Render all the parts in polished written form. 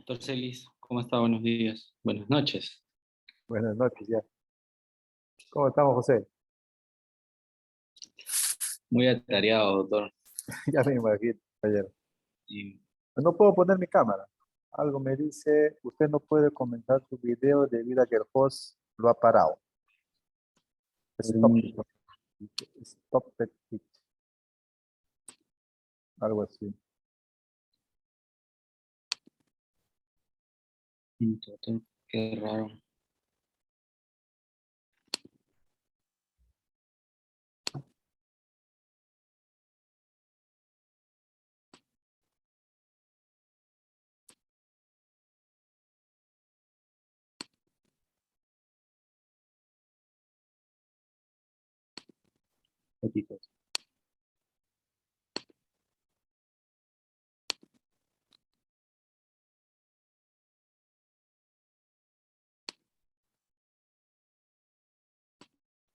Doctor Celis, ¿cómo está? Buenos días. Buenas noches. Buenas noches, ya. ¿Cómo estamos, José? Muy atareado, doctor. Ya me imagino, ayer. Y, No puedo poner mi cámara. Algo me dice, usted no puede comenzar su video debido a que el host lo ha parado. Stop, un, stop it. Algo así. doctor, qué raro. Poquitos.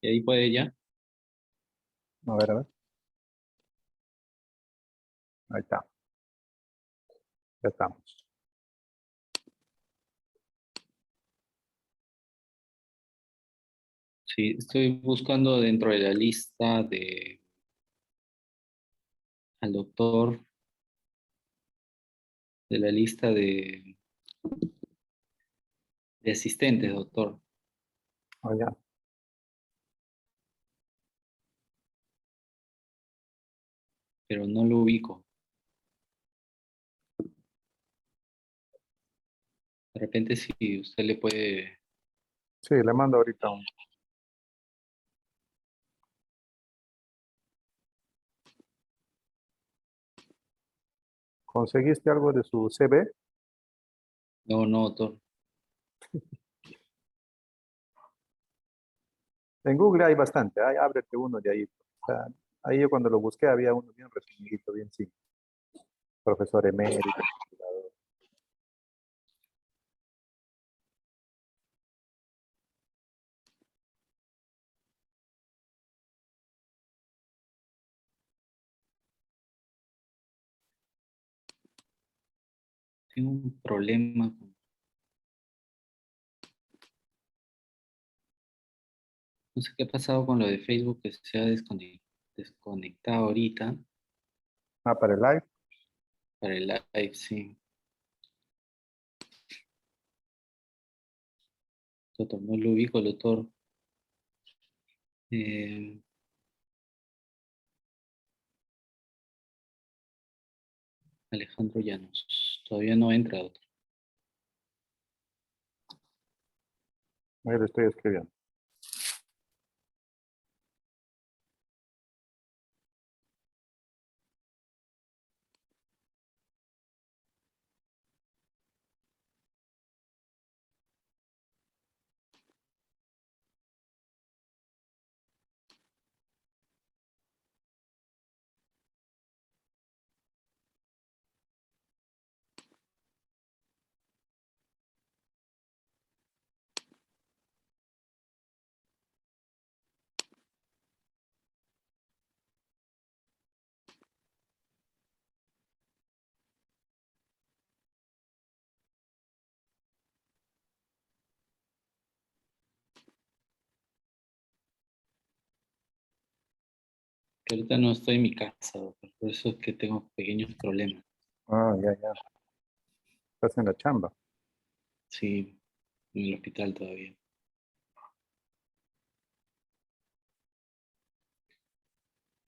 ¿Y ahí puede ya? A ver, a ver. Ahí está. Ya estamos. Sí, estoy buscando dentro de la lista al doctor, de la lista de asistentes, doctor, Ah, ya. pero no lo ubico. De repente, si usted le puede. Sí, le mando ahorita un. ¿Conseguiste algo de su CV? No, no, doctor. En Google hay bastante. Ábrete uno de ahí. O sea, ahí yo cuando lo busqué había uno bien resumidito, bien simple. Profesor emérito. Tengo un problema con. No sé qué ha pasado con lo de Facebook que se ha desconectado ahorita Ah, para el live. para el live, sí. Doctor, no lo ubico, doctor. Eh, Alejandro Llanos. Todavía no entra, doctor. Ahí lo estoy escribiendo. Que ahorita no estoy en mi casa, doctor. Por eso es que tengo pequeños problemas. Ah, ya, ya. Estás en la chamba. Sí, en el hospital todavía.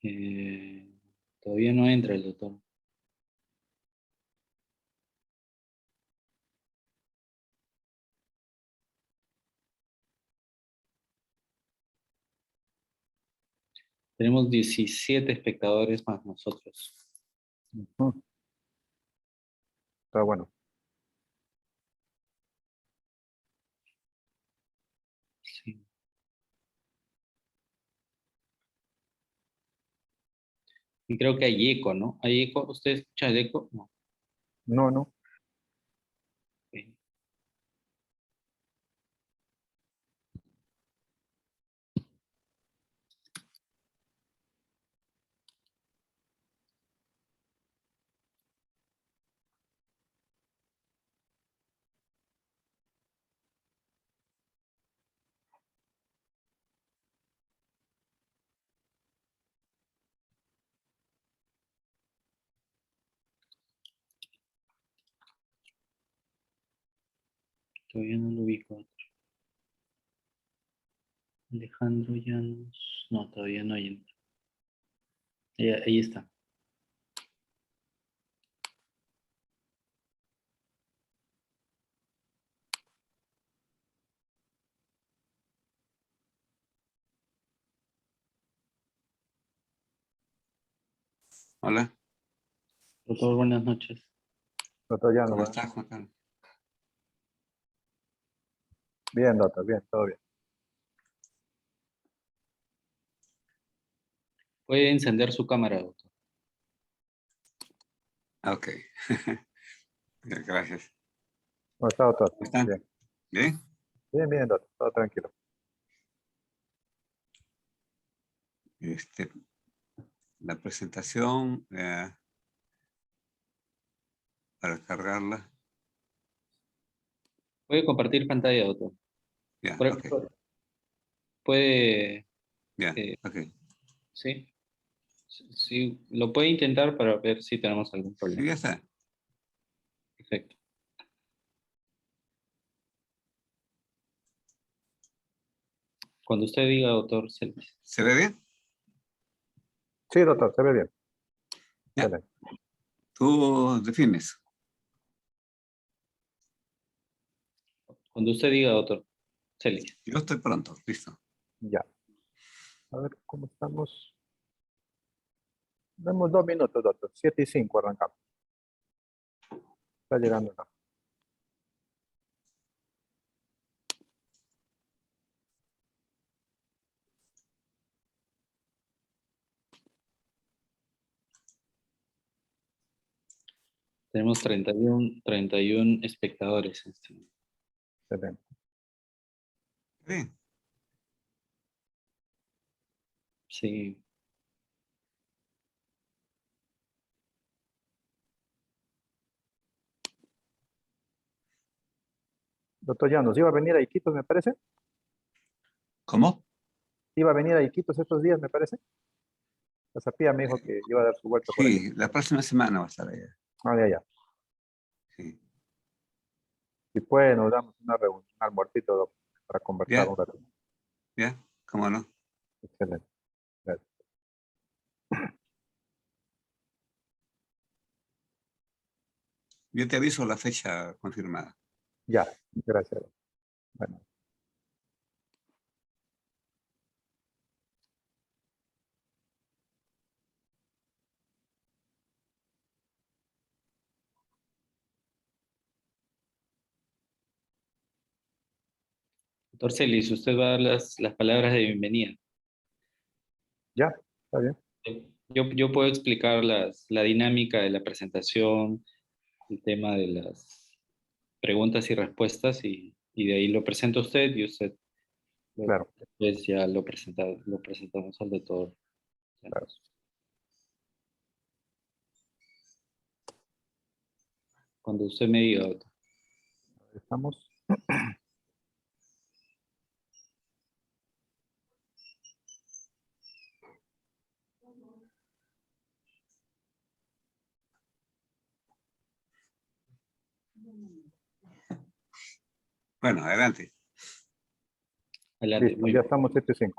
Eh, Todavía no entra el doctor. Tenemos 17 espectadores más nosotros. Ujú. Está bueno. Sí. Y creo que hay eco, ¿no? ¿Hay eco? ¿Usted escucha el eco? No. No, no. Ok. Todavía no lo ubico. Alejandro Llanos. No, todavía no hay. Ahí está. Hola, Doctor, buenas noches. Doctor Llanos, ¿cómo bueno. estás, Juan Carlos? Bien, doctor, bien, todo bien. Puede encender su cámara, doctor. Ok. Gracias. ¿Cómo está, doctor? ¿Cómo están? Bien, ¿Bien? bien, bien, doctor, todo tranquilo. La presentación, para cargarla. Puede compartir pantalla, doctor. Ya, Puede, ok. puede, Ya, eh, ok. sí, sí, lo puede intentar para ver si tenemos algún Sí, problema. ya está. Perfecto. Cuando usted diga, doctor Celis. ¿Se ve bien? Sí, doctor, se ve bien. Ya. Excelente. Tú defines. Cuando usted diga, doctor Celis. Yo estoy pronto, listo. Ya. A ver, ¿cómo estamos? Damos 2 minutos, doctor. 7:05 arrancamos. Está llegando acá. Tenemos 31 espectadores en este momento. Excelente. Bien. Sí. Doctor Llanos, ¿iba a venir a Iquitos, me parece? ¿Cómo? ¿Iba a venir a Iquitos estos días, me parece? La Zapía me dijo que iba a dar su vuelta por allá. Sí, la próxima semana va a estar allá. Ah, ya, ya. Sí. Si puede, nos damos una reunión, un almuercito, doctor, para conversar ¿Ya? un rato. ¿Ya? ¿Cómo no? Excelente. Gracias. Yo te aviso la fecha confirmada. Ya, gracias. Bueno, Doctor Celis, usted va a dar las palabras de bienvenida. ya, está bien. Yo puedo explicar la dinámica de la presentación, el tema de las preguntas y respuestas y de ahí lo presenta usted y usted Claro, después ya lo presentamos al doctor. claro. Cuando usted me diga, doctor. Estamos. Bueno, adelante. Adelante. Listo, Muy ya bien. estamos 7:05.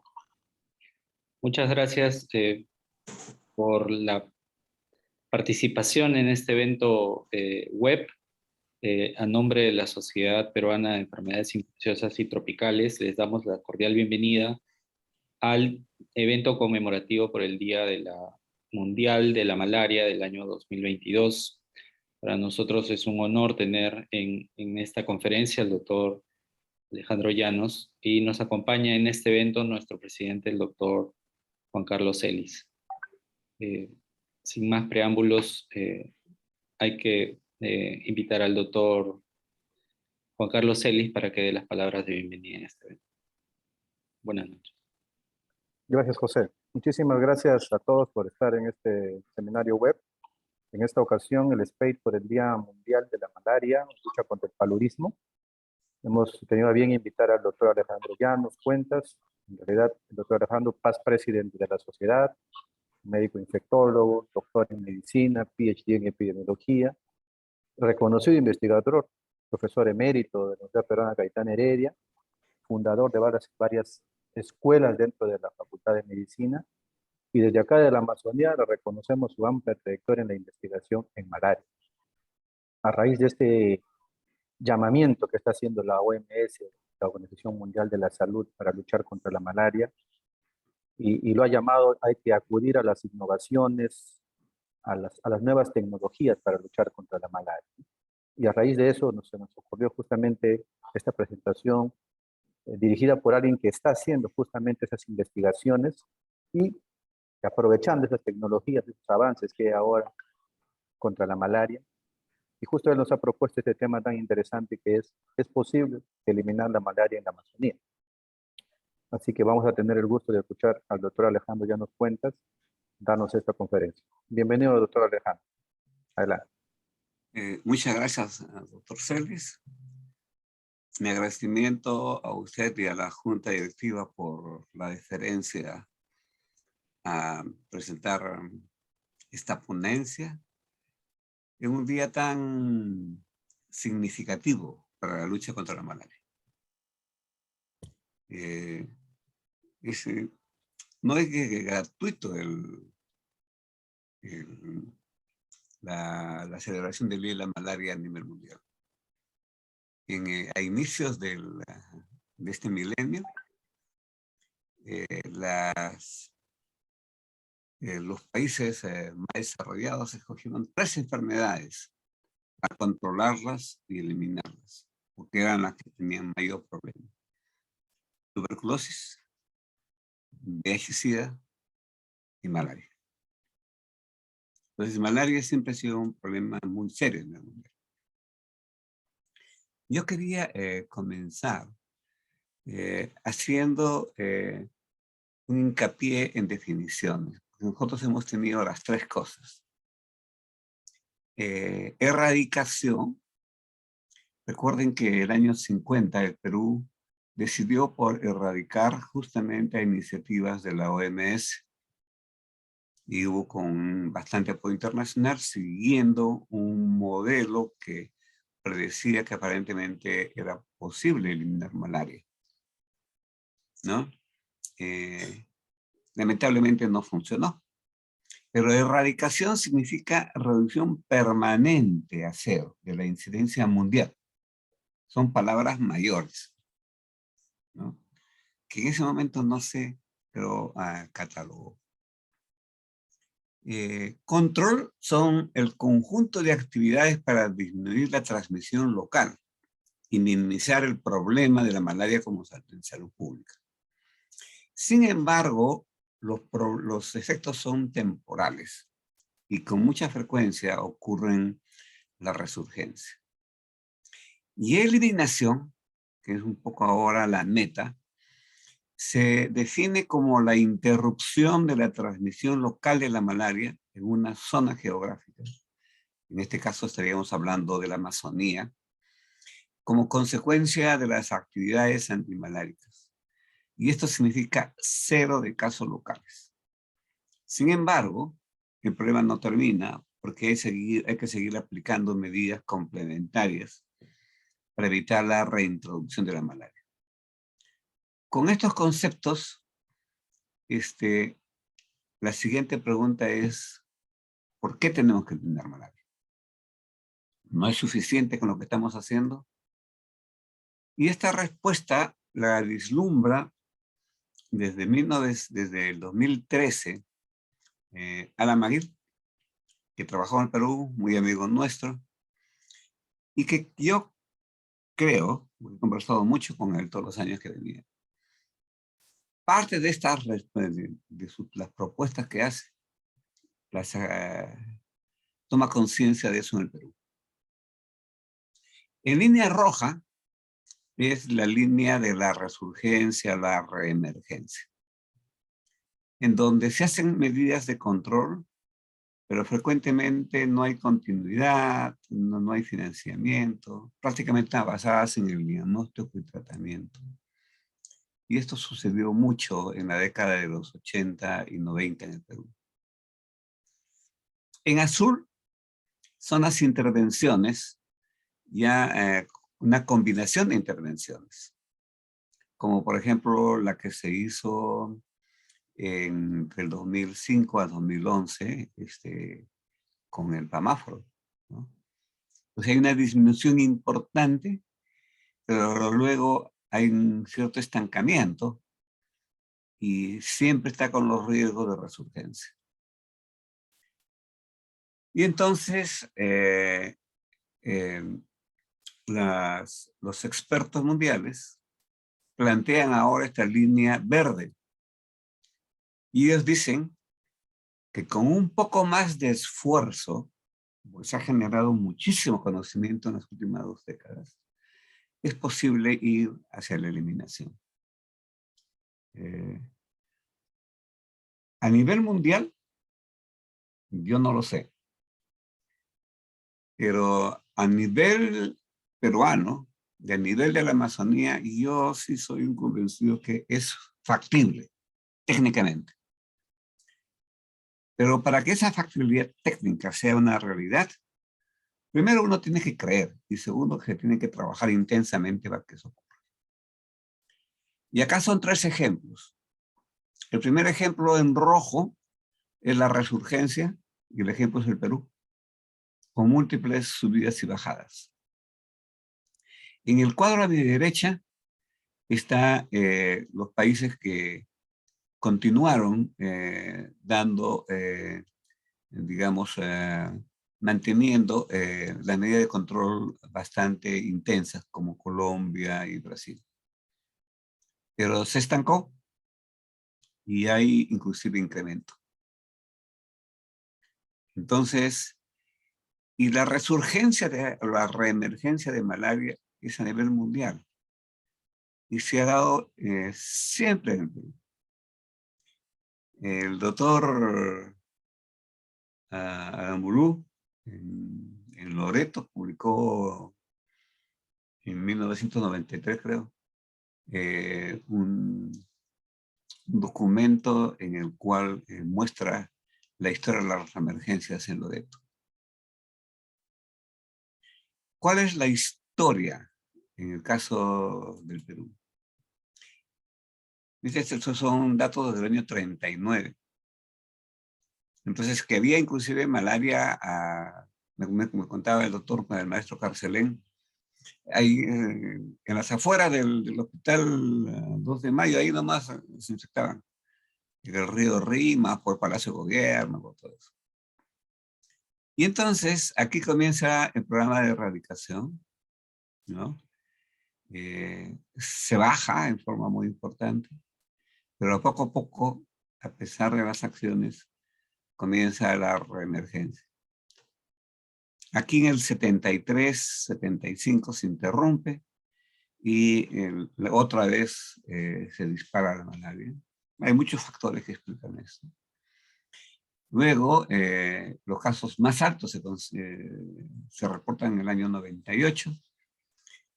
Muchas gracias por la participación en este evento web. A nombre de la Sociedad Peruana de Enfermedades Infecciosas y Tropicales, les damos la cordial bienvenida al evento conmemorativo por el Día de la Mundial de la Malaria del año 2022. Para nosotros es un honor tener en esta conferencia al doctor Alejandro Llanos y nos acompaña en este evento nuestro presidente, el doctor Juan Carlos Celis. Sin más preámbulos, hay que invitar al doctor Juan Carlos Celis para que dé las palabras de bienvenida en este evento. Buenas noches. Gracias, José. Muchísimas gracias a todos por estar en este seminario web. En esta ocasión, el SPEID por el Día Mundial de la Malaria, lucha contra el paludismo. Hemos tenido a bien invitar al doctor Alejandro Llanos Cuentas, en realidad el doctor Alejandro, past presidente de la sociedad, médico infectólogo, doctor en medicina, PhD en epidemiología, reconocido investigador profesor emérito de la Universidad Peruana Cayetana Heredia, fundador de varias escuelas dentro de la Facultad de Medicina, y desde acá de la Amazonía le reconocemos su amplia trayectoria en la investigación en malaria. A raíz de este llamamiento que está haciendo la OMS, la Organización Mundial de la Salud, para luchar contra la malaria, y lo ha llamado, hay que acudir a las innovaciones, a las nuevas tecnologías para luchar contra la malaria. Y a raíz de eso se nos ocurrió justamente esta presentación dirigida por alguien que está haciendo justamente esas investigaciones y aprovechando esas tecnologías, esos avances que hay ahora contra la malaria. Y justo él nos ha propuesto este tema tan interesante que es posible eliminar la malaria en la Amazonía. Así que vamos a tener el gusto de escuchar al doctor Alejandro Llanos Cuentas darnos esta conferencia. Bienvenido, doctor Alejandro. Adelante. Muchas gracias, doctor Celis. Mi agradecimiento a usted y a la Junta Directiva por la deferencia a presentar esta ponencia en un día tan significativo para la lucha contra la malaria. No es que gratuito la celebración del Día de la Malaria a nivel mundial. A inicios de este milenio, los países más desarrollados escogieron 3 enfermedades para controlarlas y eliminarlas, porque eran las que tenían mayor problema: tuberculosis, VIH-Sida y malaria. Entonces, malaria siempre ha sido un problema muy serio en el mundo. Yo quería comenzar haciendo un hincapié en definiciones. Nosotros hemos tenido las 3 cosas. Erradicación. Recuerden que el año 50 el Perú decidió por erradicar justamente a iniciativas de la OMS. Y hubo con bastante apoyo internacional siguiendo un modelo que predecía que aparentemente era posible eliminar malaria, ¿no? Lamentablemente no funcionó. Pero erradicación significa reducción permanente a 0 de la incidencia mundial. Son palabras mayores, ¿no? Que en ese momento no se catalogó. Control son el conjunto de actividades para disminuir la transmisión local y minimizar el problema de la malaria como salud pública. Sin embargo, los efectos son temporales y con mucha frecuencia ocurren la resurgencia. Y eliminación, que es un poco ahora la meta, se define como la interrupción de la transmisión local de la malaria en una zona geográfica. En este caso estaríamos hablando de la Amazonía, como consecuencia de las actividades antimaláricas. Y esto significa 0 de casos locales. Sin embargo, el problema no termina porque hay que seguir aplicando medidas complementarias para evitar la reintroducción de la malaria. Con estos conceptos, la siguiente pregunta es, ¿por qué tenemos que eliminar malaria? ¿No es suficiente con lo que estamos haciendo? Y esta respuesta la vislumbra desde el 2013, Alan McGill, que trabajó en el Perú, muy amigo nuestro, y que yo creo, he conversado mucho con él todos los años que venía, parte de estas las propuestas que hace, toma conciencia de eso en el Perú. En línea roja es la línea de la resurgencia, la reemergencia, en donde se hacen medidas de control, pero frecuentemente no hay continuidad, no hay financiamiento, prácticamente basadas en el diagnóstico y tratamiento. Y esto sucedió mucho en la década de los 80 y 90 en el Perú. En azul son las intervenciones ya una combinación de intervenciones, como por ejemplo la que se hizo entre el 2005 a 2011 con el pamáforo, ¿no? O sea, hay una disminución importante, pero luego hay un cierto estancamiento y siempre está con los riesgos de resurgencia. Y entonces, los expertos mundiales plantean ahora esta línea verde. Y ellos dicen que con un poco más de esfuerzo, pues se ha generado muchísimo conocimiento en las últimas 2 décadas, es posible ir hacia la eliminación. A nivel mundial, yo no lo sé. Pero a nivel peruano, y a nivel de la Amazonía, yo sí soy un convencido que es factible, técnicamente. Pero para que esa factibilidad técnica sea una realidad, primero uno tiene que creer, y segundo que tiene que trabajar intensamente para que eso ocurra. Y acá son 3 ejemplos. El primer ejemplo en rojo es la resurgencia, y el ejemplo es el Perú, con múltiples subidas y bajadas. En el cuadro a mi derecha están los países que continuaron dando, digamos, manteniendo la medida de control bastante intensas, como Colombia y Brasil. Pero se estancó y hay inclusive incremento. Entonces, y la resurgencia, la reemergencia de malaria es a nivel mundial. Y se ha dado siempre en el Perú. El doctor Aramburu en Loreto publicó en 1993, creo, un documento en el cual muestra la historia de las emergencias en Loreto. ¿Cuál es la historia en el caso del Perú? Estos son datos del año 39. Entonces, que había inclusive malaria, me contaba el doctor, el maestro Carcelén, ahí en las afueras del hospital 2 de Mayo, ahí nomás se infectaban. En el río Rima, por Palacio de Gobierno, por todo eso. Y entonces, aquí comienza el programa de erradicación, ¿no? Se baja en forma muy importante, pero poco a poco, a pesar de las acciones, comienza la reemergencia. Aquí en el 73, 75 se interrumpe y otra vez se dispara la malaria. Hay muchos factores que explican esto. Luego, los casos más altos se reportan en el año 98.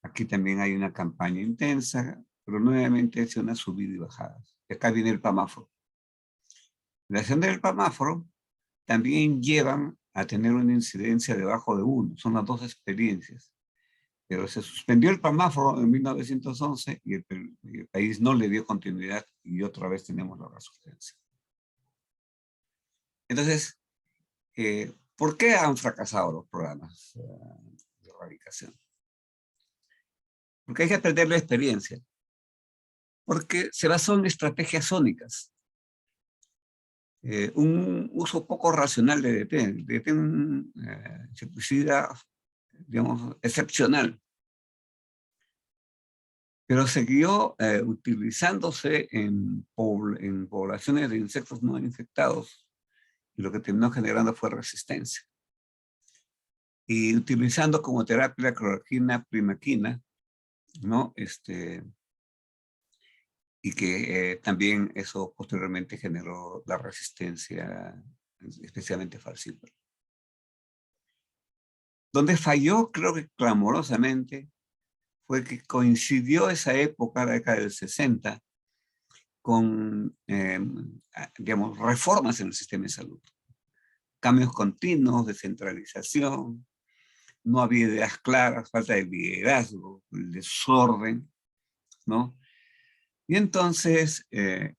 Aquí también hay una campaña intensa, pero nuevamente es una subida y bajada. Acá viene el pamáforo. La acción del pamáforo también llevan a tener una incidencia debajo de 1. Son las 2 experiencias. Pero se suspendió el pamáforo en 1911 y el país no le dio continuidad y otra vez tenemos la resurgencia. Entonces, ¿por qué han fracasado los programas de erradicación? Porque hay que aprender la experiencia. Porque se basó en estrategias sónicas. Un uso poco racional de DT. DT es un insecticida, digamos, excepcional. Pero siguió utilizándose en poblaciones de insectos no infectados. Y lo que terminó generando fue resistencia. Y utilizando como terapia la cloroquina, primaquina, ¿no? Y que también eso posteriormente generó la resistencia, especialmente falciparum. Donde falló, creo que clamorosamente, fue que coincidió esa época, la década del 60, con, digamos, reformas en el sistema de salud. Cambios continuos, descentralización, no había ideas claras, falta de liderazgo, el desorden, ¿no? Y entonces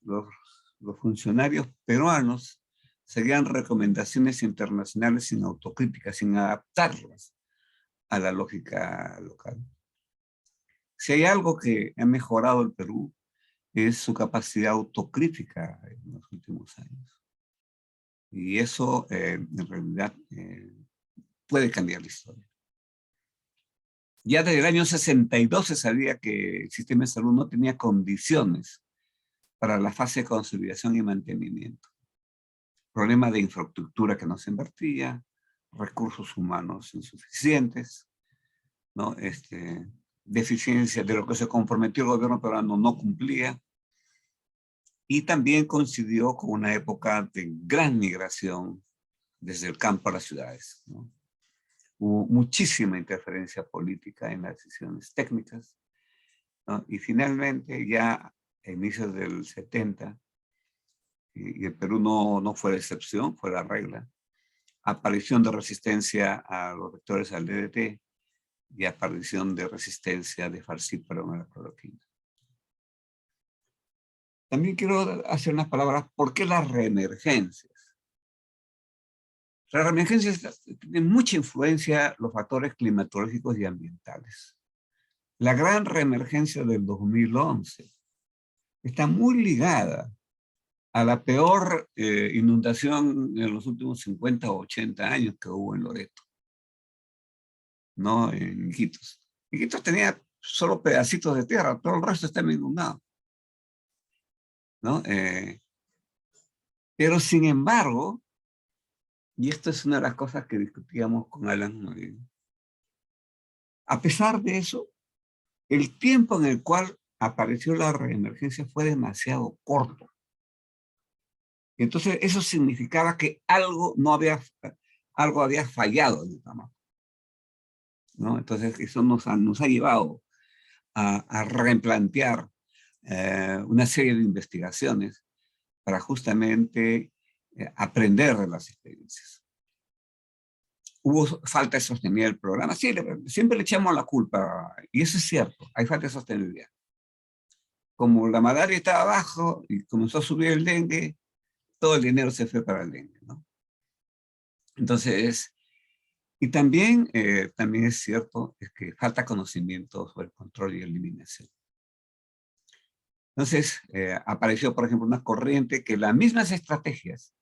los funcionarios peruanos seguían recomendaciones internacionales sin autocrítica, sin adaptarlas a la lógica local. Si hay algo que ha mejorado el Perú, es su capacidad autocrítica en los últimos años. Y eso, en realidad, puede cambiar la historia. Ya desde el año 62 se sabía que el sistema de salud no tenía condiciones para la fase de consolidación y mantenimiento. Problema de infraestructura que no se invertía, recursos humanos insuficientes, ¿no? Deficiencia de lo que se comprometió el gobierno peruano no cumplía. Y también coincidió con una época de gran migración desde el campo a las ciudades, ¿no? Hubo muchísima interferencia política en las decisiones técnicas, ¿no? Y finalmente, ya a inicios del 70, y el Perú no fue la excepción, fue la regla, aparición de resistencia a los vectores al DDT y aparición de resistencia de falciparum a la cloroquina. También quiero hacer unas palabras, ¿por qué las reemergencias? Las reemergencias tienen mucha influencia los factores climatológicos y ambientales. La gran reemergencia del 2011 está muy ligada a la peor inundación en los últimos 50 o 80 años que hubo en Loreto, no en Iquitos. Iquitos tenía solo pedacitos de tierra, todo el resto estaba inundado, ¿no? Pero sin embargo, y esto es una de las cosas que discutíamos con Alan Noriega, a pesar de eso, el tiempo en el cual apareció la reemergencia fue demasiado corto. Entonces eso significaba que algo había fallado en el Tamaco, ¿no? Entonces eso nos ha llevado a replantear una serie de investigaciones para justamente aprender de las experiencias. ¿Hubo falta de sostenibilidad del programa? Sí, siempre le echamos la culpa, y eso es cierto, hay falta de sostenibilidad. Como la malaria estaba abajo y comenzó a subir el dengue, todo el dinero se fue para el dengue, ¿no? Entonces, y también es cierto es que falta conocimiento sobre el control y eliminación. Entonces, apareció, por ejemplo, una corriente que las mismas estrategias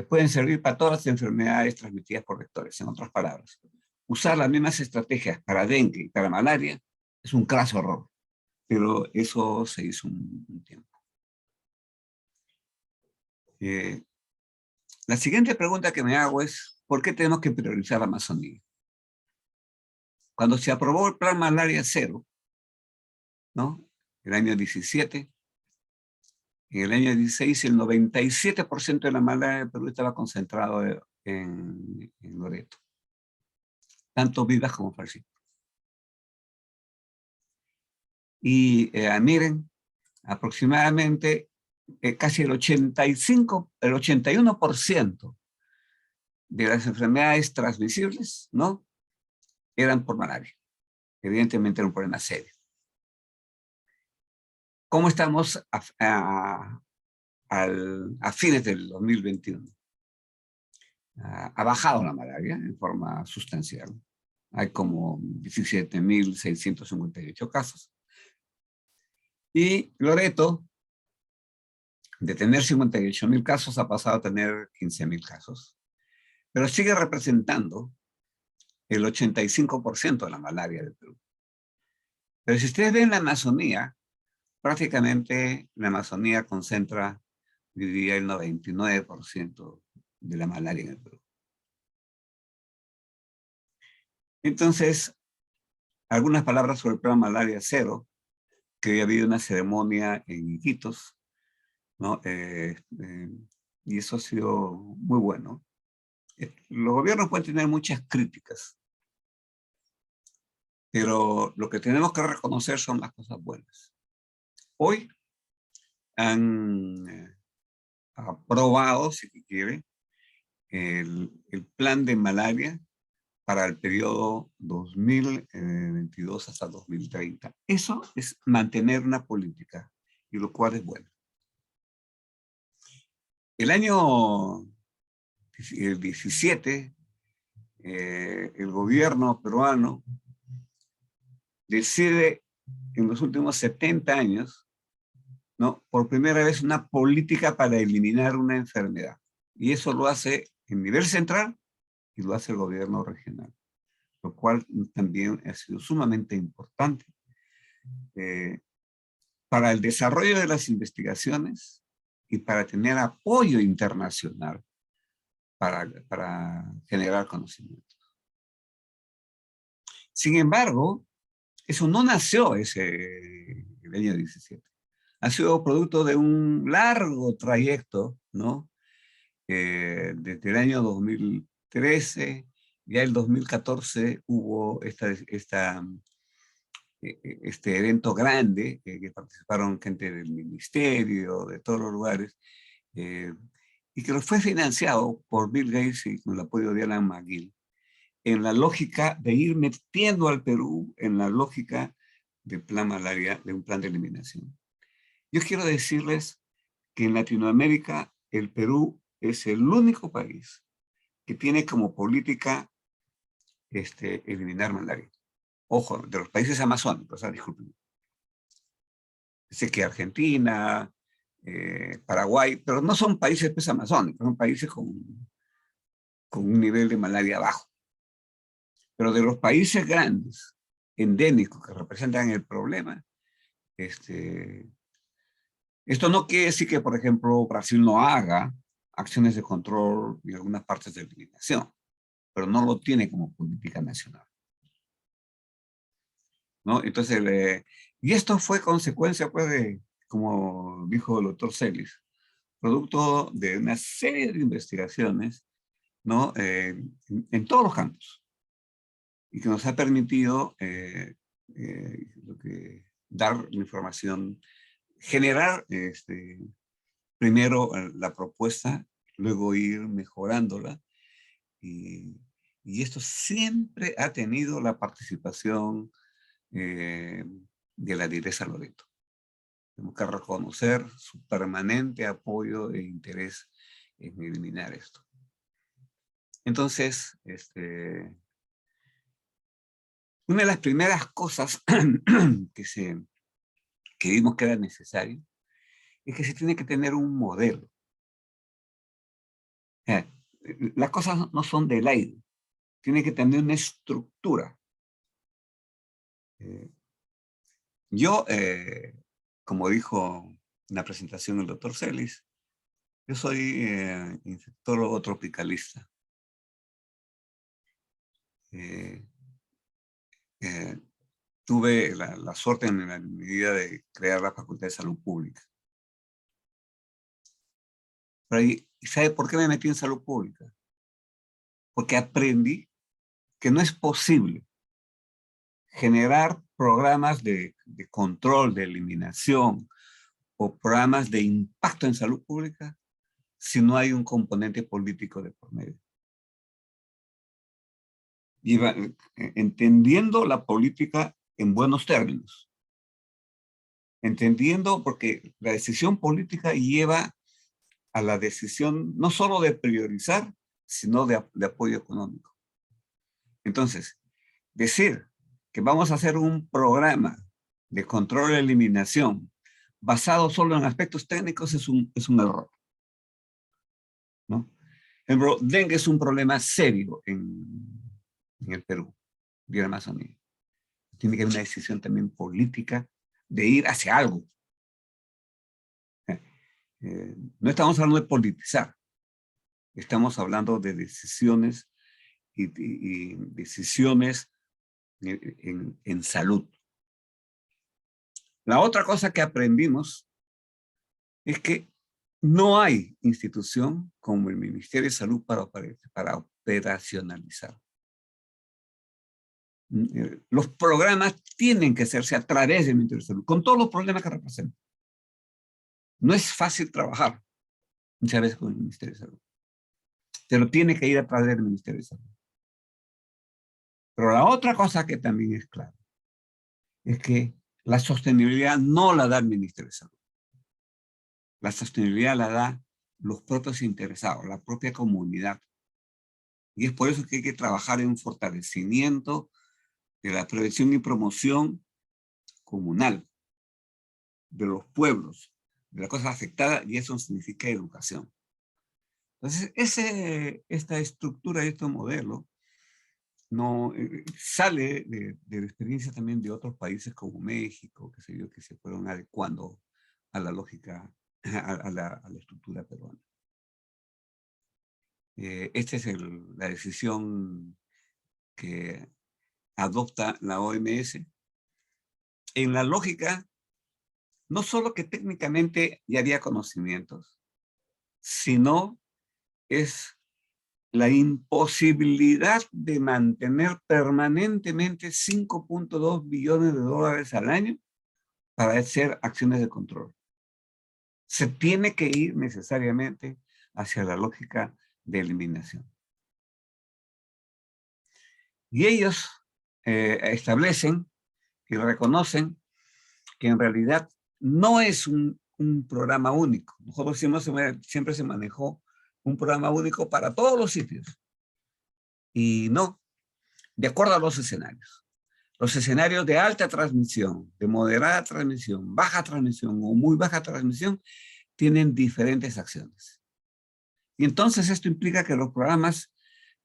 pueden servir para todas las enfermedades transmitidas por vectores. En otras palabras, usar las mismas estrategias para dengue y para malaria es un craso error, pero eso se hizo un tiempo. La siguiente pregunta que me hago es, ¿por qué tenemos que priorizar la Amazonía? Cuando se aprobó el Plan Malaria Cero, ¿no? El año 17, en el año 16 el 97% de la malaria del Perú estaba concentrado en Loreto, tanto vivas como falciparum. Y miren, aproximadamente casi el 81% de las enfermedades transmisibles, ¿no? Eran por malaria. Evidentemente era un problema serio. ¿Cómo estamos a fines del 2021? Ha bajado la malaria en forma sustancial. Hay como 17.658 casos. Y Loreto, de tener 58.000 casos, ha pasado a tener 15.000 casos. Pero sigue representando el 85% de la malaria del Perú. Pero si ustedes ven la Amazonía, prácticamente la Amazonía concentra, diría, el 99% de la malaria en el Perú. Entonces, algunas palabras sobre el Plan Malaria Cero, que había habido una ceremonia en Iquitos, ¿no? Y eso ha sido muy bueno. Los gobiernos pueden tener muchas críticas, pero lo que tenemos que reconocer son las cosas buenas. Hoy han aprobado, si se quiere, el plan de malaria para el periodo 2022 hasta 2030. Eso es mantener una política, y lo cual es bueno. El año 17, el gobierno peruano decide en los últimos 70 años, ¿no?, por primera vez una política para eliminar una enfermedad. Y eso lo hace en nivel central y lo hace el gobierno regional, lo cual también ha sido sumamente importante para el desarrollo de las investigaciones y para tener apoyo internacional para generar conocimiento. Sin embargo, eso no nació el año 17. Ha sido producto de un largo trayecto, ¿no? Desde el año 2013, ya el 2014 hubo este evento grande, que participaron gente del ministerio, de todos los lugares, y que fue financiado por Bill Gates y con el apoyo de Alan McGill, en la lógica de ir metiendo al Perú en la lógica del plan malaria, de un plan de eliminación. Yo quiero decirles que en Latinoamérica el Perú es el único país que tiene como política eliminar malaria. Ojo, de los países amazónicos, disculpen. Sé que Argentina, Paraguay, pero no son países pues, amazónicos, son países con un nivel de malaria bajo. Pero de los países grandes, endémicos, que representan el problema, esto no quiere decir que, por ejemplo, Brasil no haga acciones de control y algunas partes de eliminación, pero no lo tiene como política nacional, ¿no? Entonces, y esto fue consecuencia, pues, de, como dijo el doctor Celis, producto de una serie de investigaciones, ¿no? En todos los campos, y que nos ha permitido dar información, generar primero la propuesta, luego ir mejorándola, y esto siempre ha tenido la participación de la Direza Loreto. Tenemos que reconocer su permanente apoyo e interés en eliminar esto. Entonces, una de las primeras cosas que vimos que era necesario es que se tiene que tener un modelo. Las cosas no son del aire, tiene que tener una estructura. Yo, como dijo en la presentación el doctor Celis, yo soy infectólogo tropicalista. Tuve la suerte en mi vida de crear la Facultad de Salud Pública. Pero ¿y sabe por qué me metí en salud pública? Porque aprendí que no es posible generar programas de control, de eliminación, o programas de impacto en salud pública si no hay un componente político de por medio. Entendiendo la política en buenos términos. Entendiendo porque la decisión política lleva a la decisión no solo de priorizar, sino de apoyo económico. Entonces, decir que vamos a hacer un programa de control y eliminación basado solo en aspectos técnicos es un error, ¿no? Ejemplo, dengue es un problema serio en el Perú y en la Amazonía. Tiene que haber una decisión también política de ir hacia algo. No estamos hablando de politizar, estamos hablando de decisiones y decisiones en salud. La otra cosa que aprendimos es que no hay institución como el Ministerio de Salud para operacionalizar. Los programas tienen que hacerse a través del Ministerio de Salud, con todos los problemas que representan. No es fácil trabajar muchas veces con el Ministerio de Salud. Pero tiene que ir a través del Ministerio de Salud. Pero la otra cosa que también es clara es que la sostenibilidad no la da el Ministerio de Salud. La sostenibilidad la da los propios interesados, la propia comunidad. Y es por eso que hay que trabajar en un fortalecimiento de la prevención y promoción comunal, de los pueblos, de las cosas afectadas, y eso significa educación. Entonces, esta estructura, este modelo, no, sale de la experiencia también de otros países como México, que se vio que se fueron adecuando a la lógica, a la estructura peruana. Esta es la decisión que adopta la OMS. En la lógica, no solo que técnicamente ya había conocimientos, sino es la imposibilidad de mantener permanentemente 5.2 billones de dólares al año para hacer acciones de control. Se tiene que ir necesariamente hacia la lógica de eliminación. Y ellos establecen y reconocen que en realidad no es un programa único. Nosotros siempre se manejó un programa único para todos los sitios. Y no, de acuerdo a los escenarios. Los escenarios de alta transmisión, de moderada transmisión, baja transmisión o muy baja transmisión tienen diferentes acciones. Y entonces esto implica que los programas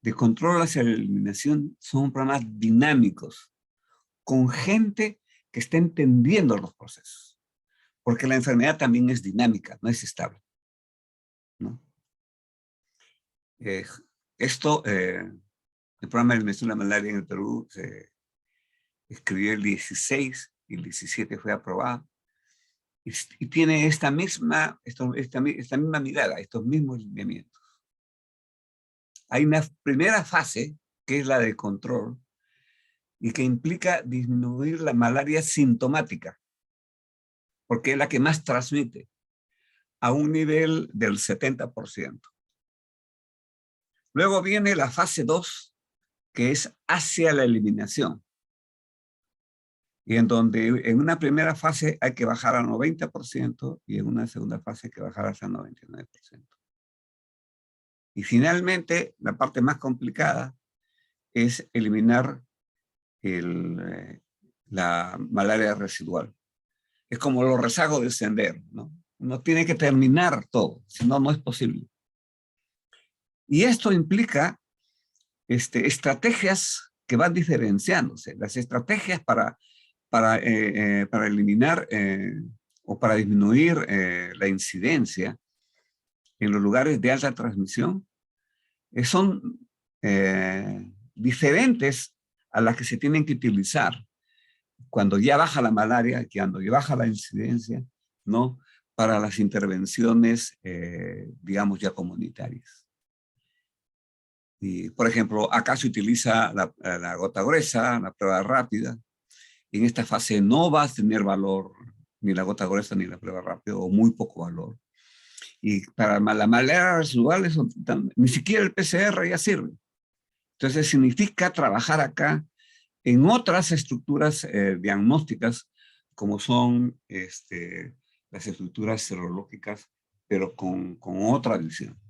de control hacia la eliminación son programas dinámicos, con gente que está entendiendo los procesos. Porque la enfermedad también es dinámica, no es estable, ¿no? El programa de eliminación de la malaria en el Perú se escribió el 16 y el 17 fue aprobado. Y tiene esta misma mirada, estos mismos lineamientos. Hay una primera fase, que es la de control, y que implica disminuir la malaria sintomática, porque es la que más transmite, a un nivel del 70%. Luego viene la fase 2, que es hacia la eliminación, y en donde en una primera fase hay que bajar al 90% y en una segunda fase hay que bajar hasta el 99%. Y finalmente, la parte más complicada es eliminar la malaria residual. Es como los rezagos del sendero, ¿no? Uno tiene que terminar todo, si no, no es posible. Y esto implica estrategias que van diferenciándose. Las estrategias para eliminar o para disminuir la incidencia en los lugares de alta transmisión son diferentes a las que se tienen que utilizar cuando ya baja la malaria, cuando ya baja la incidencia, ¿no? Para las intervenciones, digamos, ya comunitarias. Y, por ejemplo, acá se utiliza la gota gruesa, la prueba rápida. En esta fase no va a tener valor ni la gota gruesa ni la prueba rápida, o muy poco valor. Y para la malaria residual, ni siquiera el PCR ya sirve. Entonces significa trabajar acá en otras estructuras diagnósticas, como son las estructuras serológicas, pero con otra visión,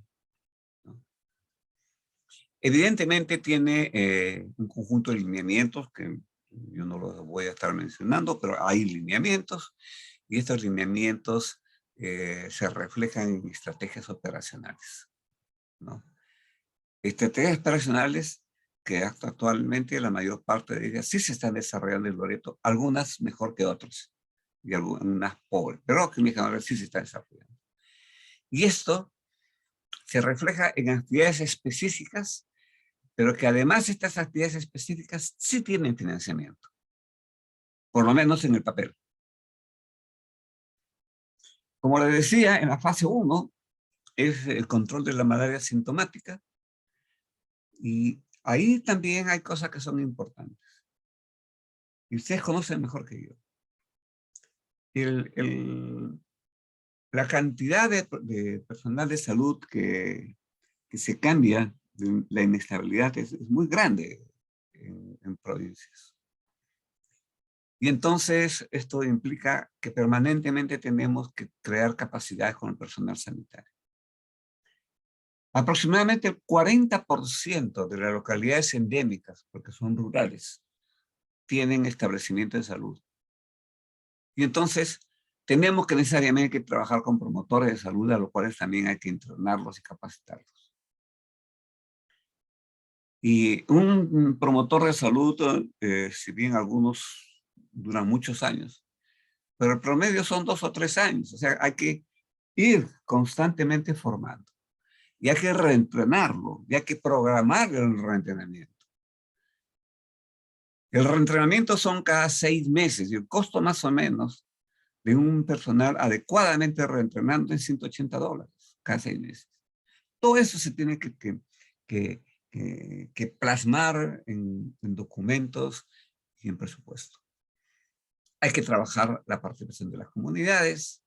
¿no? Evidentemente tiene un conjunto de lineamientos que yo no los voy a estar mencionando, pero hay lineamientos, y estos lineamientos se reflejan en estrategias operacionales, ¿no? Estrategias operacionales que actualmente la mayor parte de ellas sí se están desarrollando en Loreto, algunas mejor que otras, y algunas pobres, pero que en general sí se están desarrollando. Y esto se refleja en actividades específicas, pero que además estas actividades específicas sí tienen financiamiento, por lo menos en el papel. Como les decía, en la fase 1 es el control de la malaria sintomática, y ahí también hay cosas que son importantes. Y ustedes conocen mejor que yo. La cantidad de personal de salud que se cambia, la inestabilidad es muy grande en en provincias. Y entonces esto implica que permanentemente tenemos que crear capacidades con el personal sanitario. Aproximadamente el 40% de las localidades endémicas, porque son rurales, tienen establecimientos de salud. Y entonces tenemos que necesariamente trabajar con promotores de salud, a los cuales también hay que entrenarlos y capacitarlos. Y un promotor de salud, si bien algunos duran muchos años, pero el promedio son 2 o 3 años. O sea, hay que ir constantemente formando. Y hay que reentrenarlo, y hay que programar el reentrenamiento. El reentrenamiento son cada 6 meses, y el costo más o menos de un personal adecuadamente reentrenando es $180 cada 6 meses. Todo eso se tiene que plasmar en documentos y en presupuesto. Hay que trabajar la participación de las comunidades,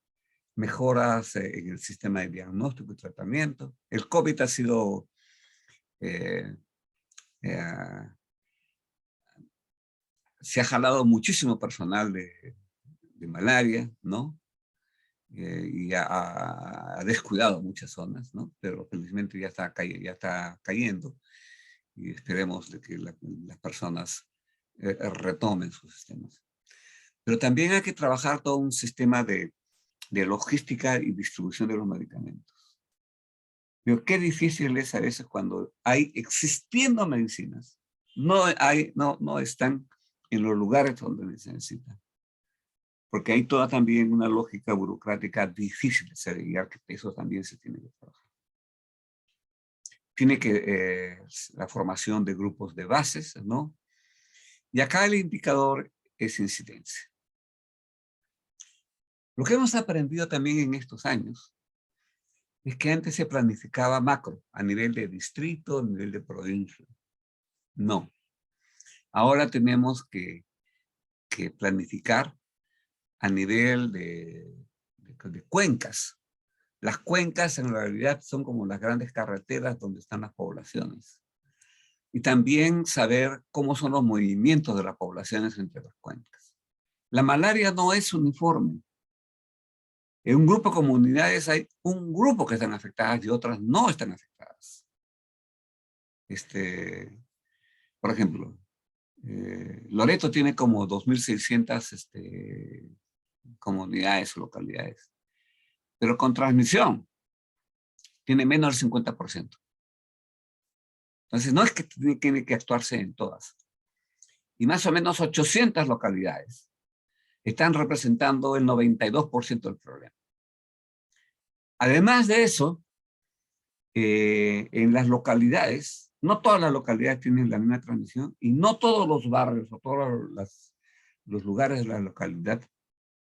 mejoras en el sistema de diagnóstico y tratamiento. El COVID ha sido se ha jalado muchísimo personal de malaria, ¿no? Y ha descuidado muchas zonas, ¿no? Pero felizmente ya está cayendo y esperemos de que las personas retomen sus sistemas. Pero también hay que trabajar todo un sistema de logística y distribución de los medicamentos. Pero qué difícil es a veces cuando hay existiendo medicinas, no están en los lugares donde se necesitan. Porque hay toda también una lógica burocrática difícil de seguir, que eso también se tiene que trabajar. Tiene que la formación de grupos de bases, ¿no? Y acá el indicador es incidencia. Lo que hemos aprendido también en estos años es que antes se planificaba macro, a nivel de distrito, a nivel de provincia. No. Ahora tenemos que planificar a nivel de cuencas. Las cuencas en realidad son como las grandes carreteras donde están las poblaciones. Y también saber cómo son los movimientos de las poblaciones entre las cuencas. La malaria no es uniforme. En un grupo de comunidades hay un grupo que están afectadas y otras no están afectadas. Por ejemplo, Loreto tiene como 2.600 comunidades o localidades, pero con transmisión tiene menos del 50%. Entonces no es que tiene que actuarse en todas. Y más o menos 800 localidades están representando el 92% del problema. Además de eso, en las localidades, no todas las localidades tienen la misma transmisión y no todos los barrios o todos los lugares de la localidad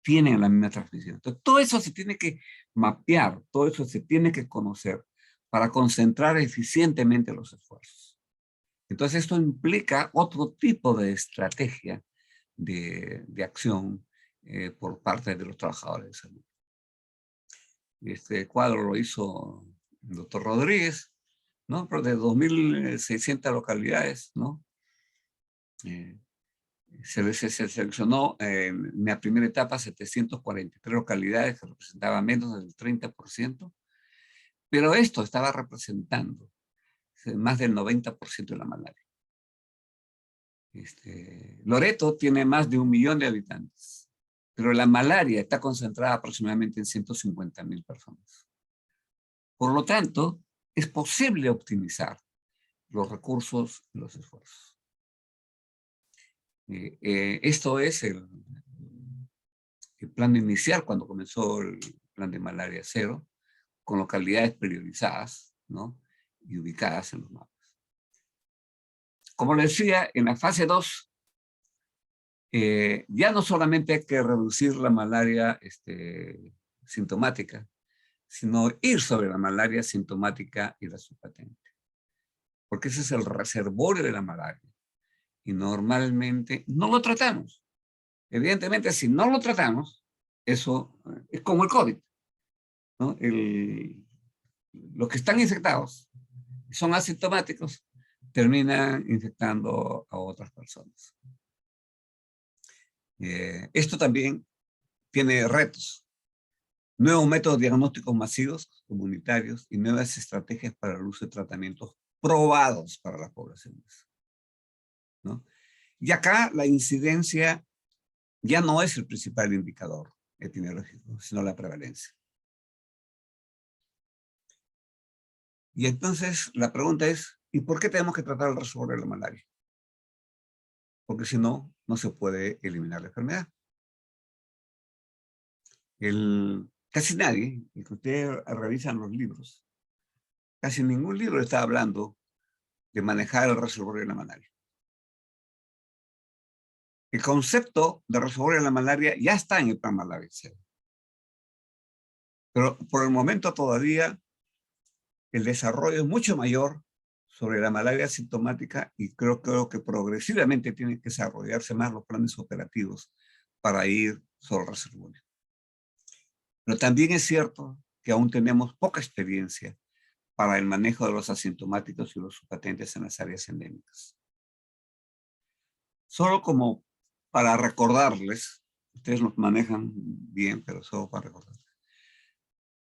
tienen la misma transmisión. Entonces, todo eso se tiene que mapear, todo eso se tiene que conocer para concentrar eficientemente los esfuerzos. Entonces, esto implica otro tipo de estrategia de acción por parte de los trabajadores de salud. Este cuadro lo hizo el doctor Rodríguez, ¿no? Pero de 2.600 localidades, ¿no? Se seleccionó en la primera etapa 743 localidades que representaban menos del 30%, pero esto estaba representando más del 90% de la malaria. Loreto tiene más de 1 millón de habitantes, pero la malaria está concentrada aproximadamente en 150.000 personas. Por lo tanto, es posible optimizar los recursos y los esfuerzos. Esto es el plan inicial cuando comenzó el plan de malaria cero, con localidades priorizadas, ¿no? Y ubicadas en los mapas. Como les decía, en la fase 2, ya no solamente hay que reducir la malaria sintomática, sino ir sobre la malaria sintomática y la subpatente. Porque ese es el reservorio de la malaria. Y normalmente no lo tratamos. Evidentemente, si no lo tratamos, eso es como el COVID, ¿no? Los que están infectados son asintomáticos, terminan infectando a otras personas. Esto también tiene retos. Nuevos métodos diagnósticos masivos, comunitarios, y nuevas estrategias para el uso de tratamientos probados para las poblaciones, ¿no? Y acá la incidencia ya no es el principal indicador epidemiológico, sino la prevalencia. Y entonces la pregunta es, ¿y por qué tenemos que tratar el reservorio de la malaria? Porque si no, no se puede eliminar la enfermedad. Casi nadie, y que ustedes revisan los libros, casi ningún libro está hablando de manejar el reservorio de la malaria. El concepto de reservorio de la malaria ya está en el Plan Malaria Cero. Pero por el momento todavía el desarrollo es mucho mayor sobre la malaria asintomática y creo que progresivamente tienen que desarrollarse más los planes operativos para ir sobre el reservorio. Pero también es cierto que aún tenemos poca experiencia para el manejo de los asintomáticos y los subpatentes en las áreas endémicas. Solo como para recordarles, ustedes los manejan bien, pero solo para recordarles.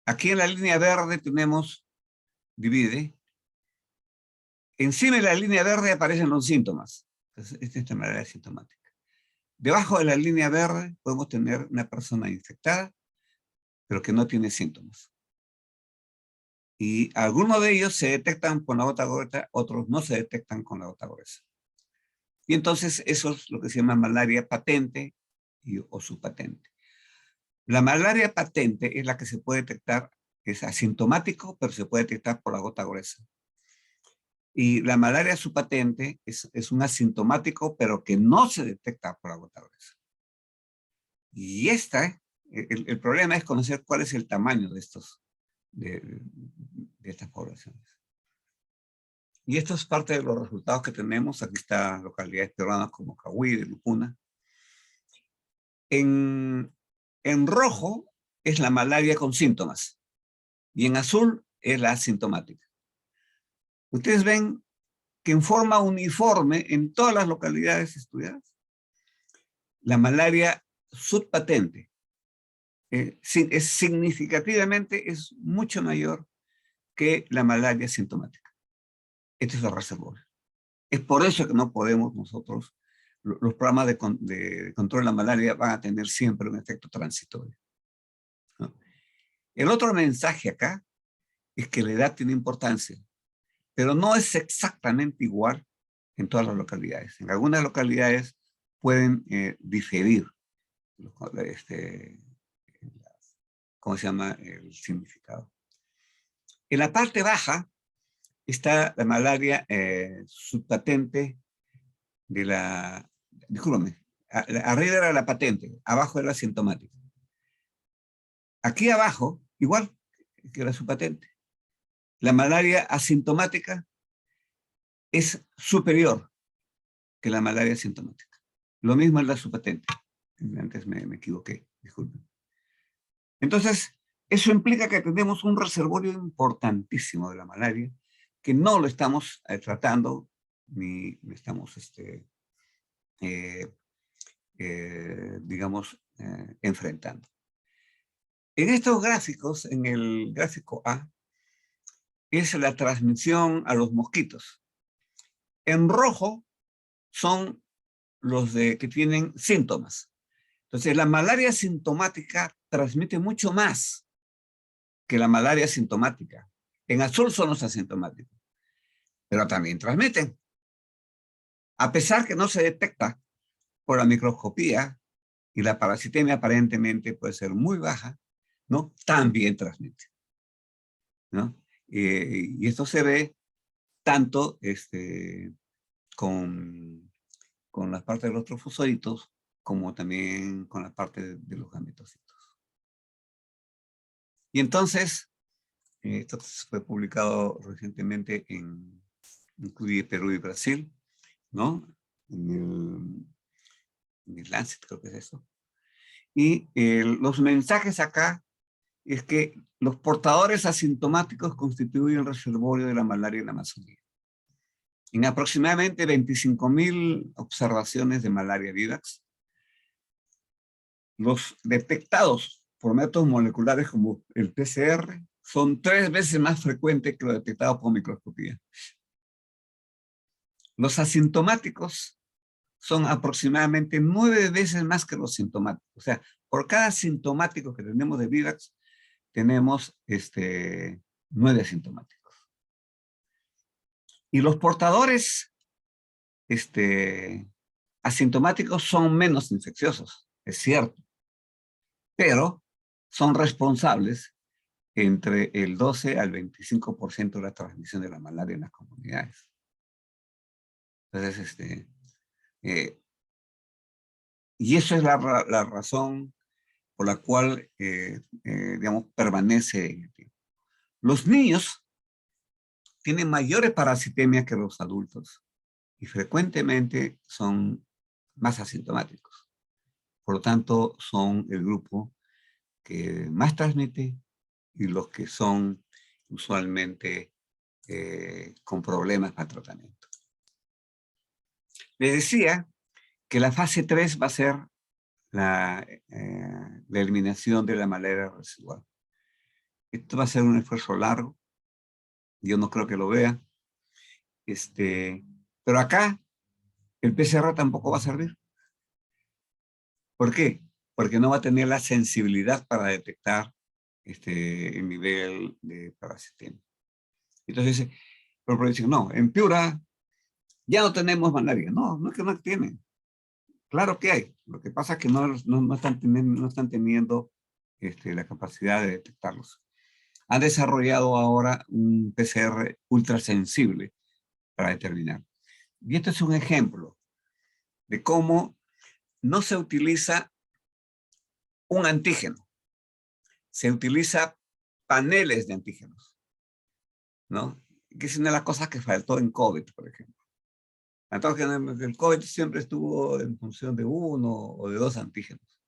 Aquí en la línea verde tenemos, divide. Encima de la línea verde aparecen los síntomas. Entonces, esta es la malaria asintomática. Debajo de la línea verde podemos tener una persona infectada, pero que no tiene síntomas. Y algunos de ellos se detectan con la gota gruesa, otros no se detectan con la gota gruesa. Y entonces eso es lo que se llama malaria patente o subpatente. La malaria patente es la que se puede detectar, es asintomático, pero se puede detectar por la gota gruesa. Y la malaria subpatente es un asintomático, pero que no se detecta por la gota gruesa. Y el problema es conocer cuál es el tamaño de estas poblaciones. Y esto es parte de los resultados que tenemos. Aquí están localidades peruanas como Cahuí, Lupuna. En rojo es la malaria con síntomas. Y en azul es la asintomática. Ustedes ven que en forma uniforme en todas las localidades estudiadas, la malaria subpatente es significativamente, es mucho mayor que la malaria sintomática. Este es el reservorio. Es por eso que no podemos nosotros, los programas de control de la malaria van a tener siempre un efecto transitorio, ¿no? El otro mensaje acá es que la edad tiene importancia, pero no es exactamente igual en todas las localidades. En algunas localidades pueden diferir ¿cómo se llama? El significado. En la parte baja está la malaria subpatente de la, discúlpame, arriba era la patente, abajo era la sintomática. Aquí abajo, igual que la subpatente. La malaria asintomática es superior que la malaria sintomática. Lo mismo es la subpatente. Antes me equivoqué, disculpen. Entonces, eso implica que tenemos un reservorio importantísimo de la malaria que no lo estamos tratando ni estamos, digamos, enfrentando. En estos gráficos, en el gráfico A, es la transmisión a los mosquitos. En rojo son los que tienen síntomas. Entonces, la malaria sintomática transmite mucho más que la malaria sintomática. En azul son los asintomáticos, pero también transmiten. A pesar que no se detecta por la microscopía y la parasitemia aparentemente puede ser muy baja, ¿no? También transmite, ¿no? Y esto se ve tanto con la parte de los trofosoritos como también con la parte de los gametocitos. Y entonces, esto fue publicado recientemente en Perú y Brasil, ¿no? En el Lancet, creo que es eso. Y los mensajes acá es que los portadores asintomáticos constituyen el reservorio de la malaria en la Amazonía. En aproximadamente 25.000 observaciones de malaria vivax, los detectados por métodos moleculares como el PCR son 3 veces más frecuentes que los detectados por microscopía. Los asintomáticos son aproximadamente 9 veces más que los sintomáticos. O sea, por cada sintomático que tenemos de vivax, tenemos 9 asintomáticos. Y los portadores asintomáticos son menos infecciosos, es cierto, pero son responsables entre el 12 al 25% de la transmisión de la malaria en las comunidades. Entonces, y eso es la razón por la cual, digamos, permanece en el tiempo. Los niños tienen mayores parasitemia que los adultos y frecuentemente son más asintomáticos. Por lo tanto, son el grupo que más transmite y los que son usualmente con problemas para tratamiento. Les decía que la fase 3 va a ser la eliminación de la malaria residual. Esto va a ser un esfuerzo largo. Yo no creo que lo vea. Pero acá el PCR tampoco va a servir. ¿Por qué? Porque no va a tener la sensibilidad para detectar el nivel de parasitemia. Entonces dice, pero dicen, no, en Piura ya no tenemos malaria. No, no es que no tienen. Claro que hay. Lo que pasa es que no están teniendo la capacidad de detectarlos. Han desarrollado ahora un PCR ultrasensible para determinar. Y este es un ejemplo de cómo no se utiliza un antígeno. Se utiliza paneles de antígenos, ¿no? Que es una de las cosas que faltó en COVID, por ejemplo. Entonces, el COVID siempre estuvo en función de 1 o de 2 antígenos.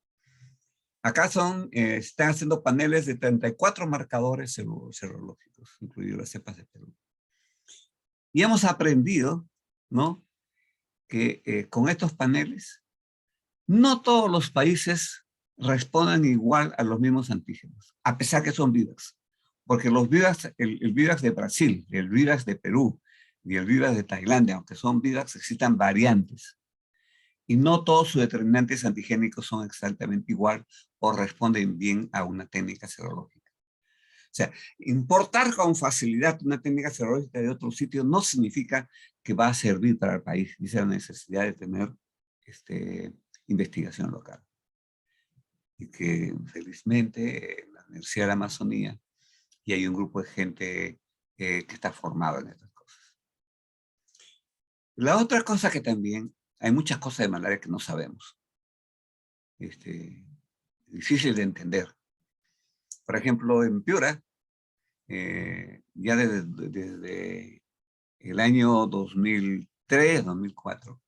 Acá están haciendo paneles de 34 marcadores serológicos, incluidos las cepas de Perú. Y hemos aprendido, ¿no?, que con estos paneles, no todos los países responden igual a los mismos antígenos, a pesar que son vivax. Porque los vivax, el vivax de Brasil, el vivax de Perú y el vivax de Tailandia, aunque son vivax, existen variantes. Y no todos sus determinantes antigénicos son exactamente igual o responden bien a una técnica serológica. O sea, importar con facilidad una técnica serológica de otro sitio no significa que va a servir para el país. Dice la necesidad de tener investigación local. Y que felizmente en la Universidad de la Amazonía y hay un grupo de gente que está formado en estas cosas. La otra cosa que también, hay muchas cosas de malaria que no sabemos. Difícil de entender. Por ejemplo, en Piura, ya desde el año 2003, 2004,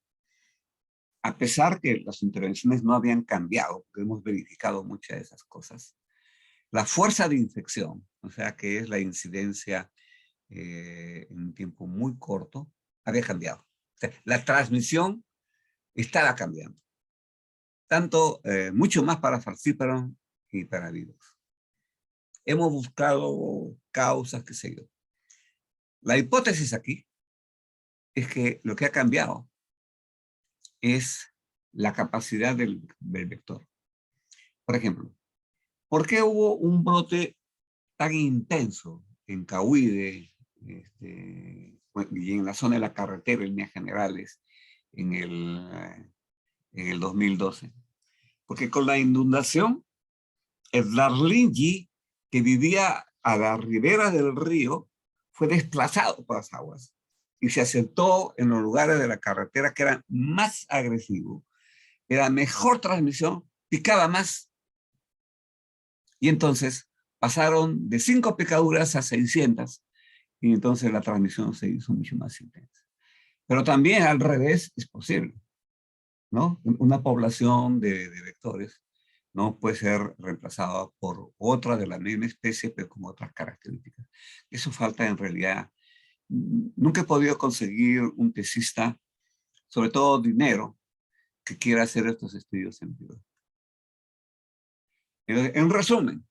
a pesar que las intervenciones no habían cambiado, porque hemos verificado muchas de esas cosas, la fuerza de infección, o sea, que es la incidencia en un tiempo muy corto, había cambiado. O sea, la transmisión estaba cambiando. Tanto, mucho más para falciparum y para virus. Hemos buscado causas, qué sé yo. La hipótesis aquí es que lo que ha cambiado es la capacidad del vector. Por ejemplo, ¿por qué hubo un brote tan intenso en Cahuide y en la zona de la carretera, en líneas generales, en el 2012? Porque con la inundación, el Darlingi, que vivía a la ribera del río, fue desplazado por las aguas y se asentó en los lugares de la carretera que eran más agresivos. Era mejor transmisión, picaba más. Y entonces pasaron de 5 picaduras a 600 y entonces la transmisión se hizo mucho más intensa. Pero también al revés es posible, ¿no? Una población de vectores no puede ser reemplazada por otra de la misma especie, pero con otras características. Eso falta en realidad nunca he podido conseguir un tesista, sobre todo dinero, que quiera hacer estos estudios en vivo. En resumen,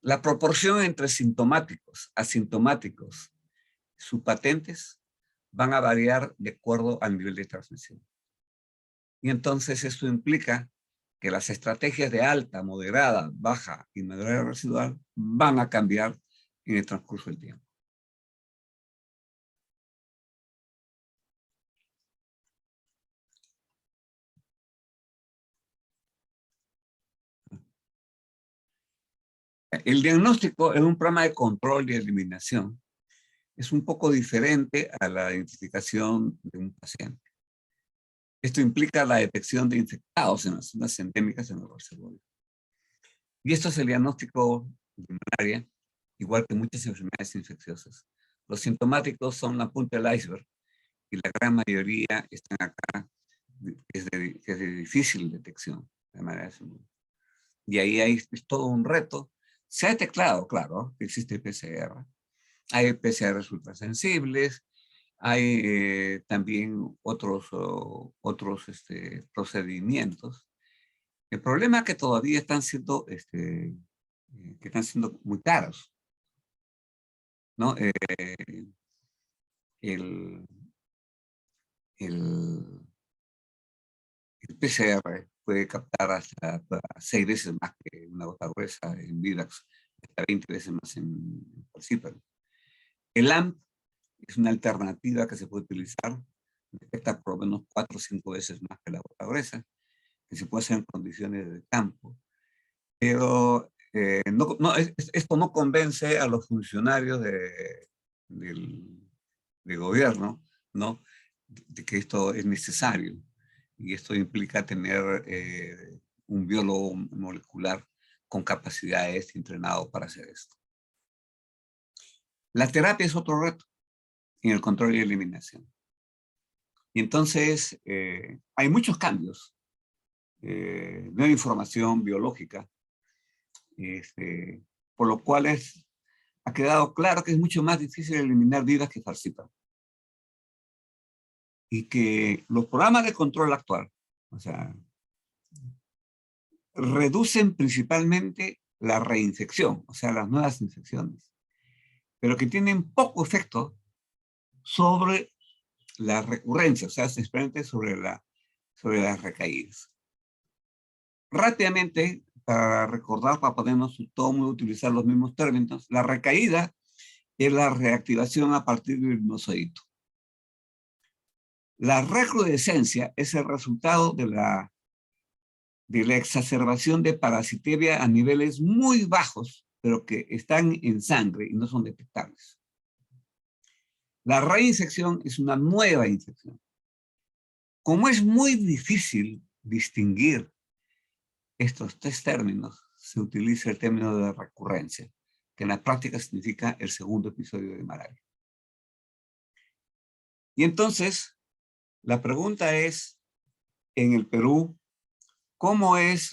la proporción entre sintomáticos, asintomáticos, subpatentes, van a variar de acuerdo al nivel de transmisión. Y entonces esto implica que las estrategias de alta, moderada, baja y moderada residual van a cambiar en el transcurso del tiempo. El diagnóstico es un programa de control y eliminación. Es un poco diferente a la identificación de un paciente. Esto implica la detección de infectados en las zonas endémicas en los reservorios. Y esto es el diagnóstico de malaria, igual que muchas enfermedades infecciosas. Los sintomáticos son la punta del iceberg y la gran mayoría están acá, que es de difícil detección. De manera y ahí es todo un reto. Se ha detectado, claro, que existe PCR. Hay PCRs ultrasensibles, hay también otros procedimientos. El problema es que todavía están siendo, muy caros, ¿no? El PCR puede captar hasta 6 veces más que una gota gruesa en Vidax, hasta 20 veces más en Falciparum. El AMP es una alternativa que se puede utilizar, detecta por lo menos 4 o 5 veces más que la gota gruesa, que se puede hacer en condiciones de campo. Pero esto no convence a los funcionarios de gobierno, ¿no? De que esto es necesario. Y esto implica tener un biólogo molecular con capacidades entrenado para hacer esto. La terapia es otro reto en el control y eliminación. Y entonces hay muchos cambios. Nueva información biológica, por lo cual ha quedado claro que es mucho más difícil eliminar vidas que Falciparum. Y que los programas de control actual, o sea, reducen principalmente la reinfección, o sea, las nuevas infecciones, pero que tienen poco efecto sobre la recurrencia, o sea, especialmente sobre las recaídas. Rápidamente, para recordar, para podernos todo el mundo utilizar los mismos términos, la recaída es la reactivación a partir del rinozoito. La recrudescencia es el resultado de la exacerbación de parasitemia a niveles muy bajos, pero que están en sangre y no son detectables. La reinsección es una nueva infección. Como es muy difícil distinguir estos 3 términos, se utiliza el término de recurrencia, que en la práctica significa el segundo episodio de malaria. Y entonces, la pregunta es, en el Perú, ¿cómo es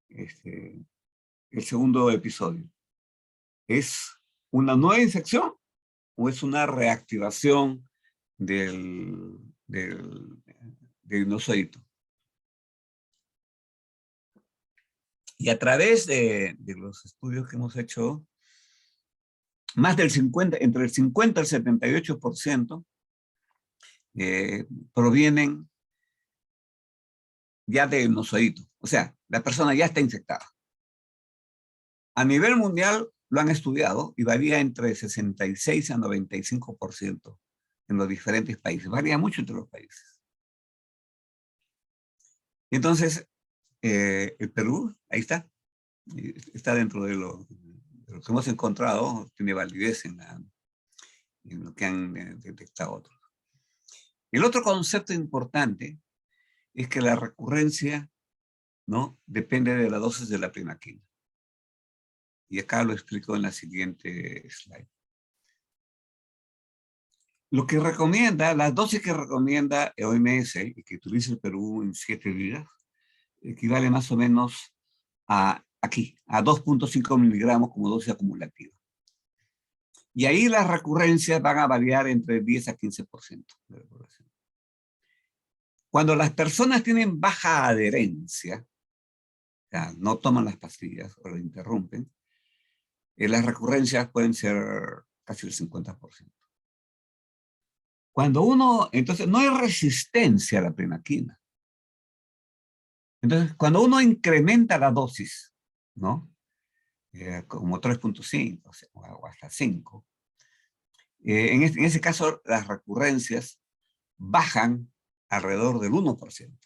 el segundo episodio? ¿Es una nueva infección o es una reactivación del rinozoito? Y a través de los estudios que hemos hecho, más del 50, entre el 50 y el 78% provienen ya del rinozoito. O sea, la persona ya está infectada. A nivel mundial lo han estudiado y varía entre 66 a 95% en los diferentes países. Varía mucho entre los países. Y entonces, el Perú, ahí está dentro de lo que hemos encontrado, tiene validez en lo que han detectado otros. El otro concepto importante es que la recurrencia, ¿no?, depende de la dosis de la primaquina. Y acá lo explico en la siguiente slide. Lo que recomienda, las dosis que recomienda el OMS y que utiliza el Perú en 7 días, equivale más o menos a 2.5 miligramos como dosis acumulativa. Y ahí las recurrencias van a variar entre 10 a 15% de la población. Cuando las personas tienen baja adherencia, o sea, no toman las pastillas o lo interrumpen, las recurrencias pueden ser casi el 50%. Cuando uno, entonces no hay resistencia a la primaquina. Entonces, cuando uno incrementa la dosis, ¿no? Como 3.5 o hasta 5, en ese caso las recurrencias bajan alrededor del 1%.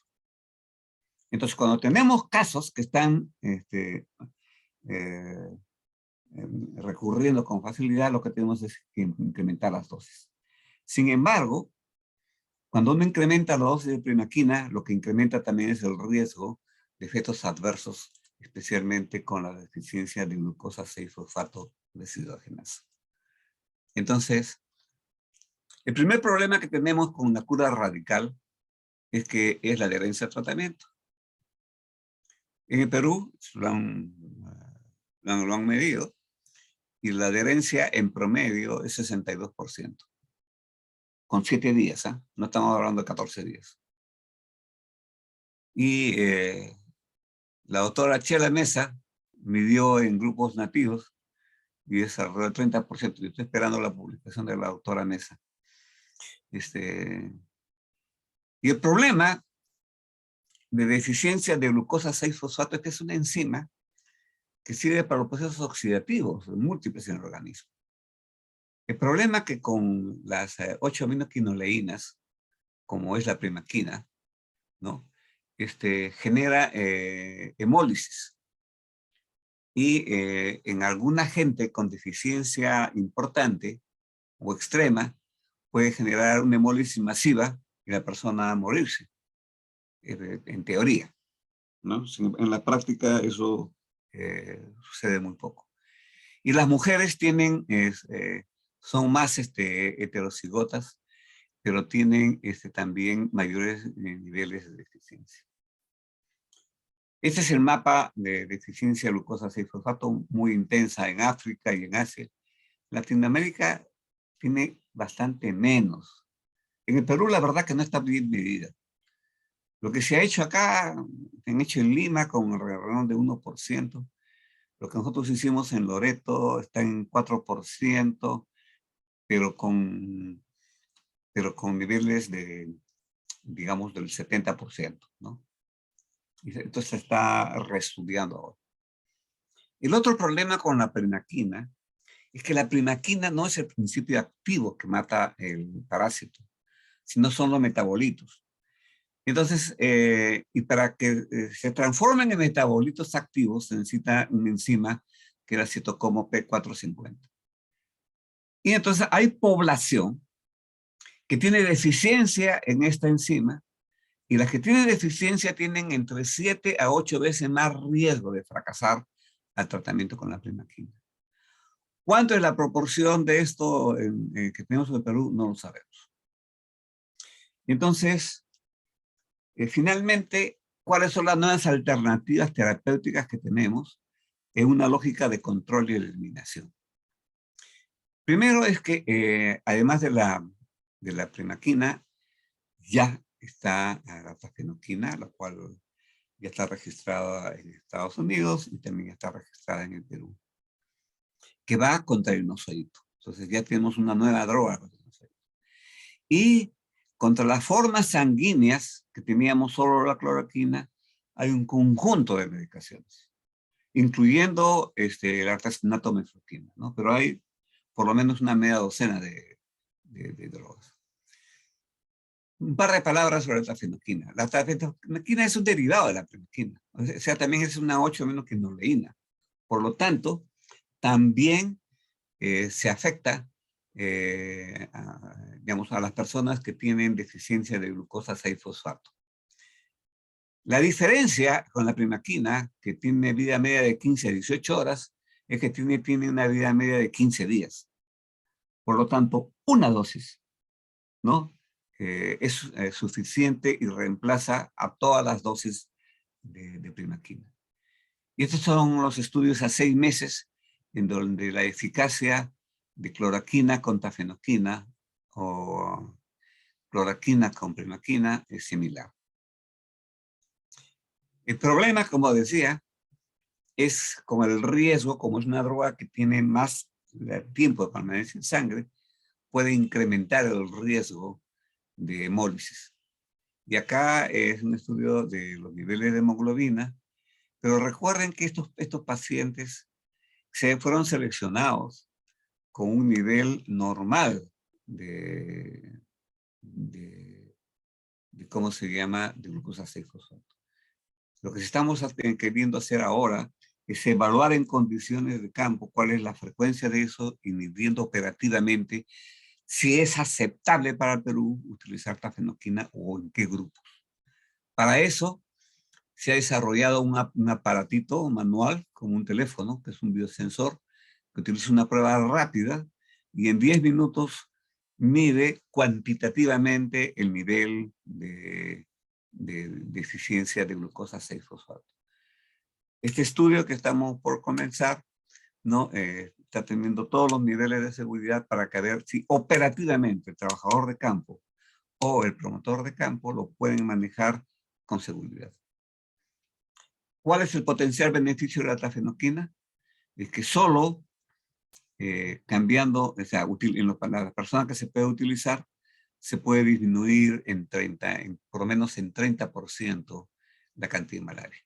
Entonces, cuando tenemos casos que están recurriendo con facilidad, lo que tenemos es que incrementar las dosis. Sin embargo, cuando uno incrementa la dosis de primaquina, lo que incrementa también es el riesgo de efectos adversos, especialmente con la deficiencia de glucosa 6-fosfato deshidrogenasa. Entonces, el primer problema que tenemos con la cura radical es que es la adherencia al tratamiento. En el Perú lo han medido y la adherencia en promedio es 62%. Con 7 días, ¿eh? No estamos hablando de 14 días. Y la doctora Chela Mesa midió en grupos nativos y es alrededor del 30%. Yo estoy esperando la publicación de la doctora Mesa. Y el problema de deficiencia de glucosa 6-fosfato es que es una enzima que sirve para los procesos oxidativos múltiples en el organismo. El problema es que con las 8 aminoquinoleínas, como es la primaquina, ¿no? Genera hemólisis. Y en alguna gente con deficiencia importante o extrema, puede generar una hemólisis masiva y la persona morirse, en teoría, ¿no? En la práctica eso sucede muy poco. Y las mujeres son más heterocigotas, pero tienen también mayores niveles de deficiencia. Este es el mapa de deficiencia de glucosa 6-fosfato muy intensa en África y en Asia. Latinoamérica tiene bastante menos. En el Perú la verdad que no está bien medida. Lo que se ha hecho acá, se han hecho en Lima con alrededor de 1%. Lo que nosotros hicimos en Loreto está en 4%, pero con niveles de, digamos, del 70%, ¿no? Y entonces se está reestudiando ahora. El otro problema con la primaquina es que la primaquina no es el principio activo que mata el parásito, sino son los metabolitos. Entonces, y para que se transformen en metabolitos activos, se necesita una enzima que es la citocomo P450. Y entonces hay población que tiene deficiencia en esta enzima, y las que tienen deficiencia tienen entre 7 a 8 veces más riesgo de fracasar al tratamiento con la primaquina. ¿Cuánto es la proporción de esto que tenemos en el Perú? No lo sabemos. Entonces, finalmente, ¿cuáles son las nuevas alternativas terapéuticas que tenemos en una lógica de control y eliminación? Primero es que, además de la primaquina, ya está la tafenoquina, la cual ya está registrada en Estados Unidos y también está registrada en el Perú, que va contra el inozoito. Entonces ya tenemos una nueva droga contra el inozoito. Y contra las formas sanguíneas, que teníamos solo la cloroquina, hay un conjunto de medicaciones, incluyendo el artemisinato mefloquina, ¿no? Pero hay por lo menos una media docena de drogas. Un par de palabras sobre la tafenoquina. La tafenoquina es un derivado de la primaquina. O sea, también es una 8-aminoquinoleína. Por lo tanto, también se afecta digamos, a las personas que tienen deficiencia de glucosa 6-fosfato. La diferencia con la primaquina, que tiene vida media de 15 a 18 horas, es que tiene una vida media de 15 días. Por lo tanto, una dosis, ¿no? Es suficiente y reemplaza a todas las dosis de primaquina. Y estos son los estudios a 6 meses, en donde la eficacia de cloroquina con tafenoquina o cloroquina con primaquina es similar. El problema, como decía, es con el riesgo, como es una droga que tiene más tiempo de permanencia en sangre, puede incrementar el riesgo de hemólisis. Y acá es un estudio de los niveles de hemoglobina, pero recuerden que estos pacientes fueron seleccionados con un nivel normal de ¿cómo se llama? De glucosa 6-fosfato. Lo que estamos queriendo hacer ahora es evaluar en condiciones de campo cuál es la frecuencia de eso y midiendo operativamente si es aceptable para el Perú utilizar tafenoquina o en qué grupos. Para eso se ha desarrollado un aparatito manual como un teléfono, que es un biosensor, que utiliza una prueba rápida y en 10 minutos mide cuantitativamente el nivel de deficiencia de glucosa 6-fosfato. Este estudio que estamos por comenzar, ¿no? Está teniendo todos los niveles de seguridad para que ver si operativamente el trabajador de campo o el promotor de campo lo pueden manejar con seguridad. ¿Cuál es el potencial beneficio de la tafenoquina? Es que solo cambiando, o sea, para las personas que se puede utilizar, se puede disminuir por lo menos en 30% la cantidad de malaria.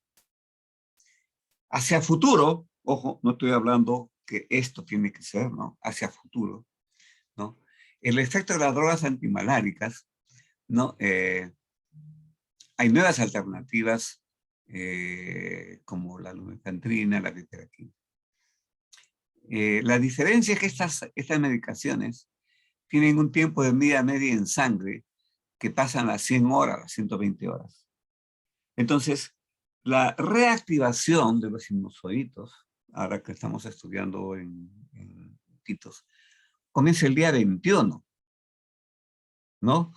Hacia futuro, ojo, no estoy hablando que esto tiene que ser, ¿no? Hacia futuro, ¿no? El efecto de las drogas antimaláricas, ¿no? Hay nuevas alternativas como la lumefantrina, la piperacina. La diferencia es que estas medicaciones tienen un tiempo de vida media en sangre que pasan las 100 horas, las 120 horas. Entonces, la reactivación de los sinusoiditos, ahora que estamos estudiando en Titos, comienza el día 21, ¿no?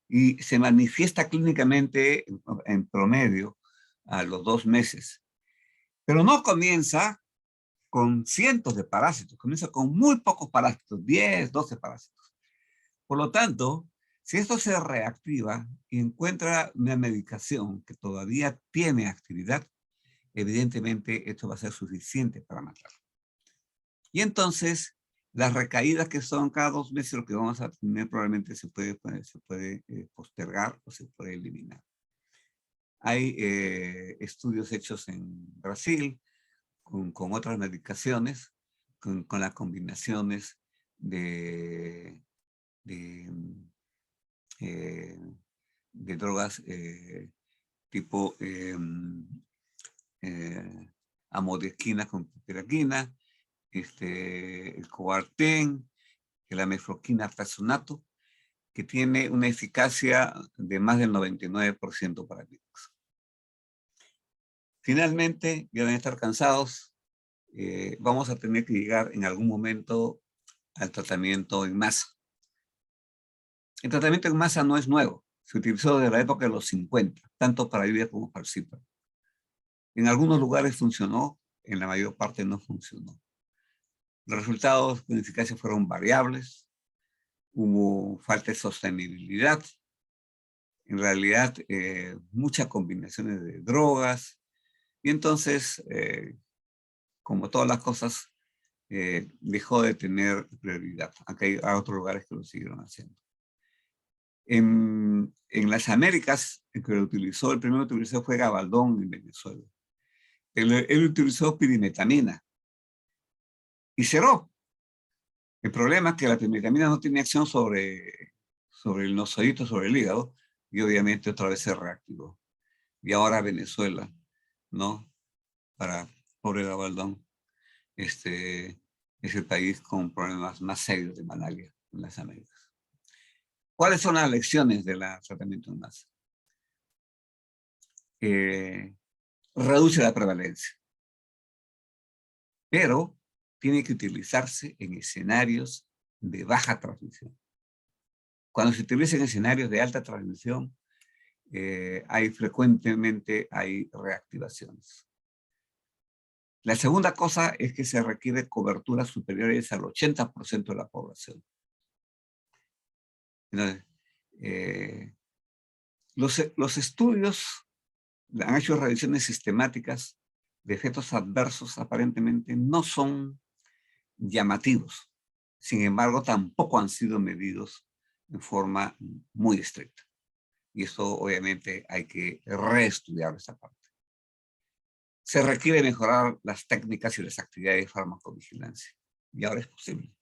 Y se manifiesta clínicamente en promedio a los 2 meses. Pero no comienza con cientos de parásitos, comienza con muy pocos parásitos, 10, 12 parásitos. Por lo tanto, si esto se reactiva y encuentra una medicación que todavía tiene actividad, evidentemente esto va a ser suficiente para matarlo. Y entonces, las recaídas que son cada 2 meses, lo que vamos a tener probablemente se puede postergar o se puede eliminar. Hay estudios hechos en Brasil con otras medicaciones, con las combinaciones de drogas tipo amodiaquina con piperacina, el coartem, la mefloquina artesonato, que tiene una eficacia de más del 99% para virus. Finalmente, ya deben estar cansados, vamos a tener que llegar en algún momento al tratamiento en masa. El tratamiento en masa no es nuevo, se utilizó desde la época de los 50, tanto para IVIA como para CIPA. En algunos lugares funcionó, en la mayor parte no funcionó. Los resultados con eficacia fueron variables, hubo falta de sostenibilidad, en realidad muchas combinaciones de drogas, y entonces, como todas las cosas, dejó de tener prioridad. Aunque hay otros lugares que lo siguieron haciendo. En las Américas, el primero que utilizó fue Gabaldón en Venezuela. Él utilizó pirimetamina y cerró. El problema es que la pirimetamina no tiene acción sobre el nosodito, sobre el hígado, y obviamente otra vez se reactivó. Y ahora Venezuela, ¿no? Para pobre Gabaldón, es el país con problemas más serios de malaria en las Américas. ¿Cuáles son las lecciones del tratamiento en masa? Reduce la prevalencia, pero tiene que utilizarse en escenarios de baja transmisión. Cuando se utiliza en escenarios de alta transmisión, frecuentemente hay reactivaciones. La segunda cosa es que se requiere coberturas superiores al 80% de la población. Entonces, los estudios han hecho revisiones sistemáticas de efectos adversos aparentemente no son llamativos. Sin embargo, tampoco han sido medidos en forma muy estricta. Y eso obviamente hay que reestudiar esa parte. Se requiere mejorar las técnicas y las actividades de farmacovigilancia. Y ahora es posible.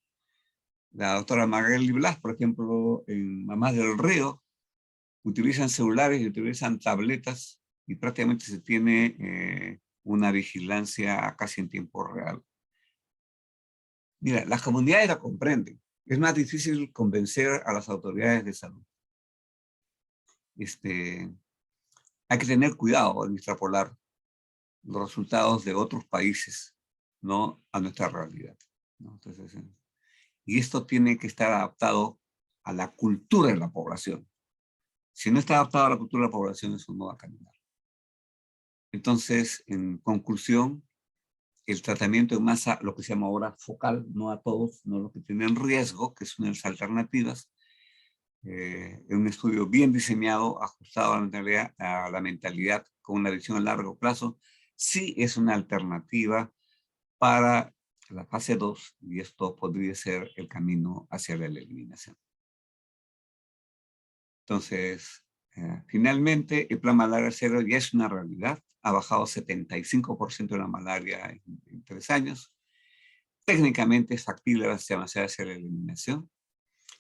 La doctora Magali Blas, por ejemplo, en Mamás del Río, utilizan celulares y utilizan tabletas y prácticamente se tiene una vigilancia casi en tiempo real. Mira, las comunidades la comprenden. Es más difícil convencer a las autoridades de salud. Hay que tener cuidado al extrapolar los resultados de otros países, ¿no?, a nuestra realidad, ¿no? Entonces, y esto tiene que estar adaptado a la cultura de la población. Si no está adaptado a la cultura de la población, eso no va a caminar. Entonces, en conclusión, el tratamiento en masa, lo que se llama ahora focal, no a todos, no los que tienen riesgo, que son las alternativas, en un estudio bien diseñado, ajustado a la mentalidad, con una visión a largo plazo, sí es una alternativa para la fase 2, y esto podría ser el camino hacia la eliminación. Entonces, finalmente, el plan malaria cero ya es una realidad. Ha bajado 75% de la malaria en 3 años. Técnicamente es factible avanzar hacia la eliminación.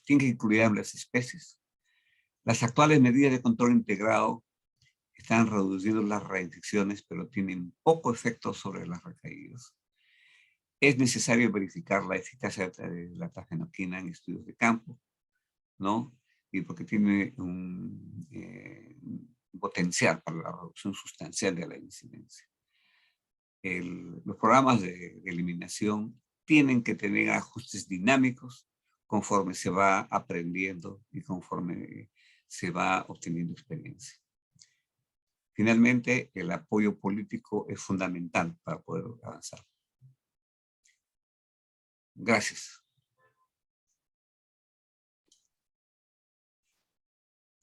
Tiene que incluir ambas especies. Las actuales medidas de control integrado están reduciendo las reinfecciones, pero tienen poco efecto sobre las recaídas. Es necesario verificar la eficacia de la tafenoquina en estudios de campo, ¿no? Y porque tiene un potencial para la reducción sustancial de la incidencia. Los programas de eliminación tienen que tener ajustes dinámicos conforme se va aprendiendo y conforme se va obteniendo experiencia. Finalmente, el apoyo político es fundamental para poder avanzar. Gracias.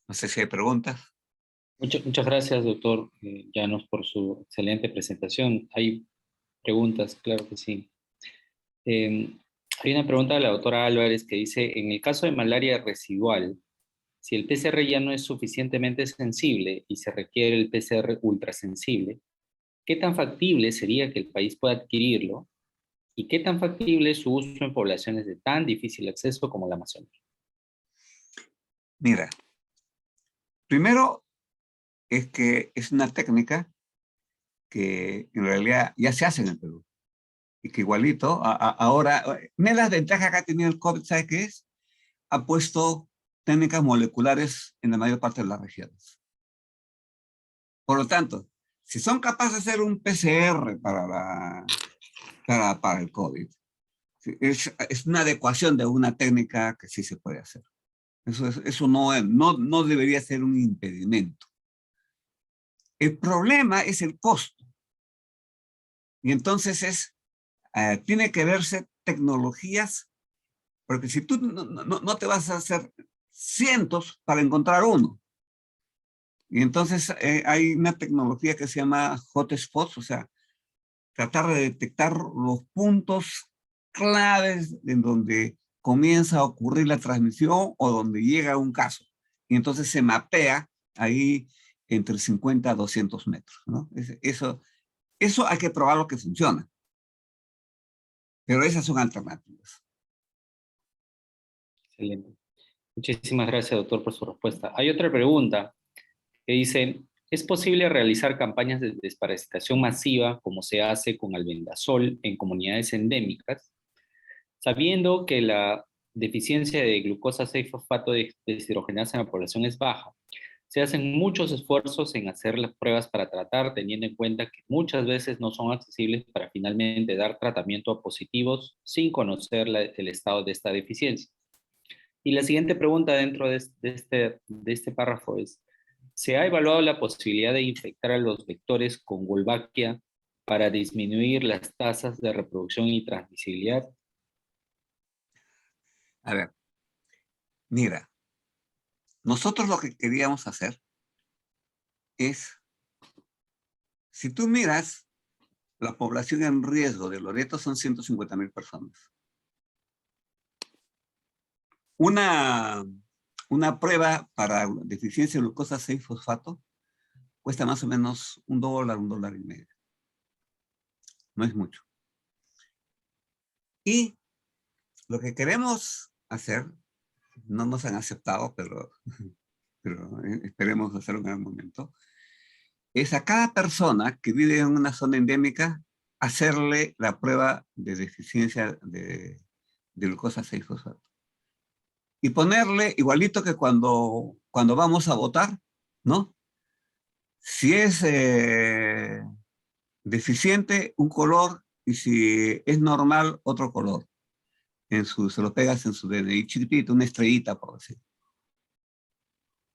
No sé si hay preguntas. Muchas gracias, doctor Llanos, por su excelente presentación. Hay preguntas, claro que sí. Hay una pregunta de la doctora Álvarez que dice, en el caso de malaria residual, si el PCR ya no es suficientemente sensible y se requiere el PCR ultrasensible, ¿qué tan factible sería que el país pueda adquirirlo? ¿Y qué tan factible es su uso en poblaciones de tan difícil acceso como la Amazonía? Mira, primero es que es una técnica que en realidad ya se hace en el Perú. Y que igualito, ahora, una de las ventajas que ha tenido el COVID, ¿sabe qué es? Ha puesto técnicas moleculares en la mayor parte de las regiones. Por lo tanto, si son capaces de hacer un PCR para el COVID, es una adecuación de una técnica que sí se puede hacer. Eso no debería ser un impedimento. El problema es el costo. Y entonces tiene que verse tecnologías, porque si tú no te vas a hacer cientos para encontrar uno. Y entonces hay una tecnología que se llama hotspots, o sea, tratar de detectar los puntos claves en donde comienza a ocurrir la transmisión o donde llega un caso. Y entonces se mapea ahí entre 50 a 200 metros, ¿no? Eso hay que probar que funciona. Pero esas son alternativas. Excelente. Muchísimas gracias, doctor, por su respuesta. Hay otra pregunta que dice, ¿es posible realizar campañas de desparasitación masiva como se hace con albendazol en comunidades endémicas, sabiendo que la deficiencia de glucosa 6-fosfato deshidrogenasa en la población es baja? Se hacen muchos esfuerzos en hacer las pruebas para tratar, teniendo en cuenta que muchas veces no son accesibles para finalmente dar tratamiento a positivos sin conocer el estado de esta deficiencia. Y la siguiente pregunta dentro de este párrafo es, ¿se ha evaluado la posibilidad de infectar a los vectores con Wolbachia para disminuir las tasas de reproducción y transmisibilidad? A ver, mira, nosotros lo que queríamos hacer es, si tú miras, la población en riesgo de Loreto son 150.000 personas. Una prueba para deficiencia de glucosa 6-fosfato cuesta más o menos $1, $1.50. No es mucho. Y lo que queremos hacer, no nos han aceptado, pero esperemos hacerlo en algún momento, es a cada persona que vive en una zona endémica hacerle la prueba de deficiencia de glucosa 6-fosfato. Y ponerle igualito que cuando vamos a votar, ¿no? Si es deficiente, un color, y si es normal, otro color. Se lo pegas en su DNI chiquitito, una estrellita, por decir.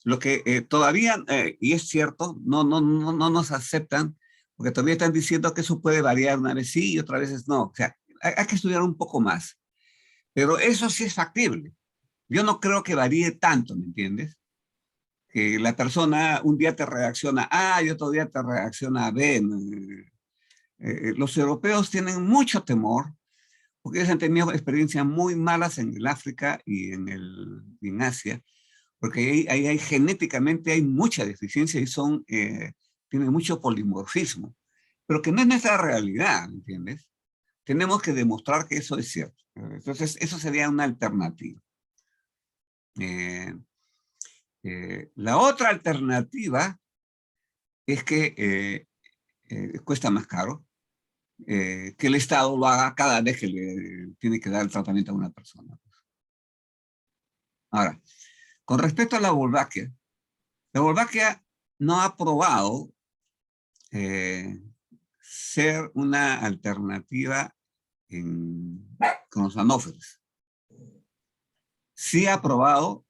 Lo que todavía, y es cierto, no nos aceptan, porque todavía están diciendo que eso puede variar, una vez sí y otra vez no. O sea, hay que estudiar un poco más. Pero eso sí es factible. Yo no creo que varíe tanto, ¿me entiendes? Que la persona un día te reacciona A y otro día te reacciona B. Los europeos tienen mucho temor, porque ellos han tenido experiencias muy malas en el África y en Asia, porque ahí genéticamente hay mucha deficiencia y tienen mucho polimorfismo, pero que no es nuestra realidad, ¿me entiendes? Tenemos que demostrar que eso es cierto. Entonces, eso sería una alternativa. La otra alternativa es que cuesta más caro, que el Estado lo haga cada vez que le tiene que dar el tratamiento a una persona. Ahora, con respecto a la Wolbachia no ha probado ser una alternativa con los anófeles. Sí ha probado,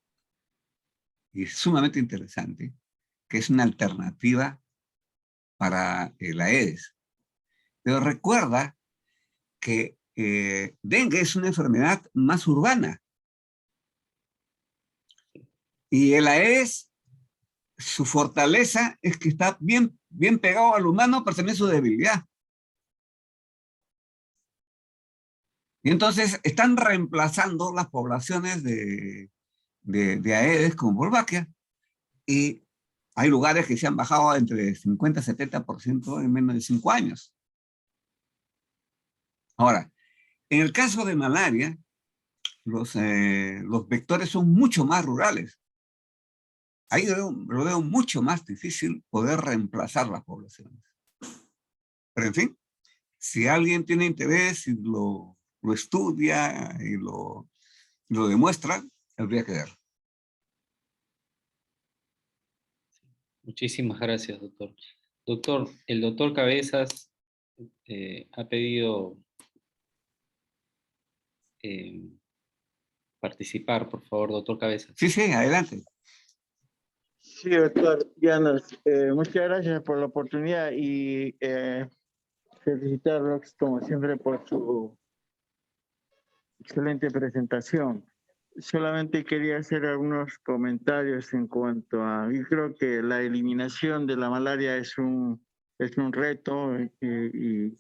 y es sumamente interesante, que es una alternativa para la Aedes. Pero recuerda que dengue es una enfermedad más urbana. Y el Aedes, su fortaleza es que está bien pegado al humano, pero también su debilidad. Y entonces están reemplazando las poblaciones de Aedes con Wolbachia. Y hay lugares que se han bajado entre 50 y 70% en menos de 5 años. Ahora, en el caso de malaria, los vectores son mucho más rurales. Ahí lo veo mucho más difícil poder reemplazar las poblaciones. Pero en fin, si alguien tiene interés y lo estudia y lo demuestra, habría que ver. Muchísimas gracias, doctor. Doctor, el doctor Cabezas ha pedido participar, por favor, doctor Cabezas. Sí, adelante. Sí, doctor Llanos, muchas gracias por la oportunidad y felicitarlos, como siempre, por su excelente presentación. Solamente quería hacer algunos comentarios en cuanto a, yo creo que la eliminación de la malaria es un reto y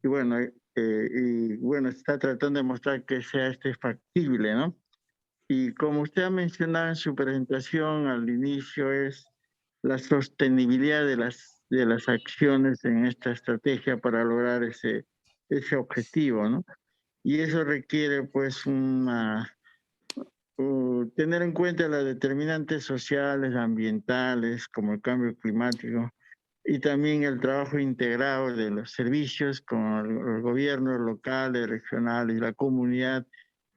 bueno, está tratando de mostrar que sea factible, ¿no? Y como usted ha mencionado en su presentación al inicio, es la sostenibilidad de las acciones en esta estrategia para lograr ese objetivo, ¿no? Y eso requiere, pues, tener en cuenta las determinantes sociales, ambientales, como el cambio climático, y también el trabajo integrado de los servicios con los gobiernos locales, regionales, la comunidad,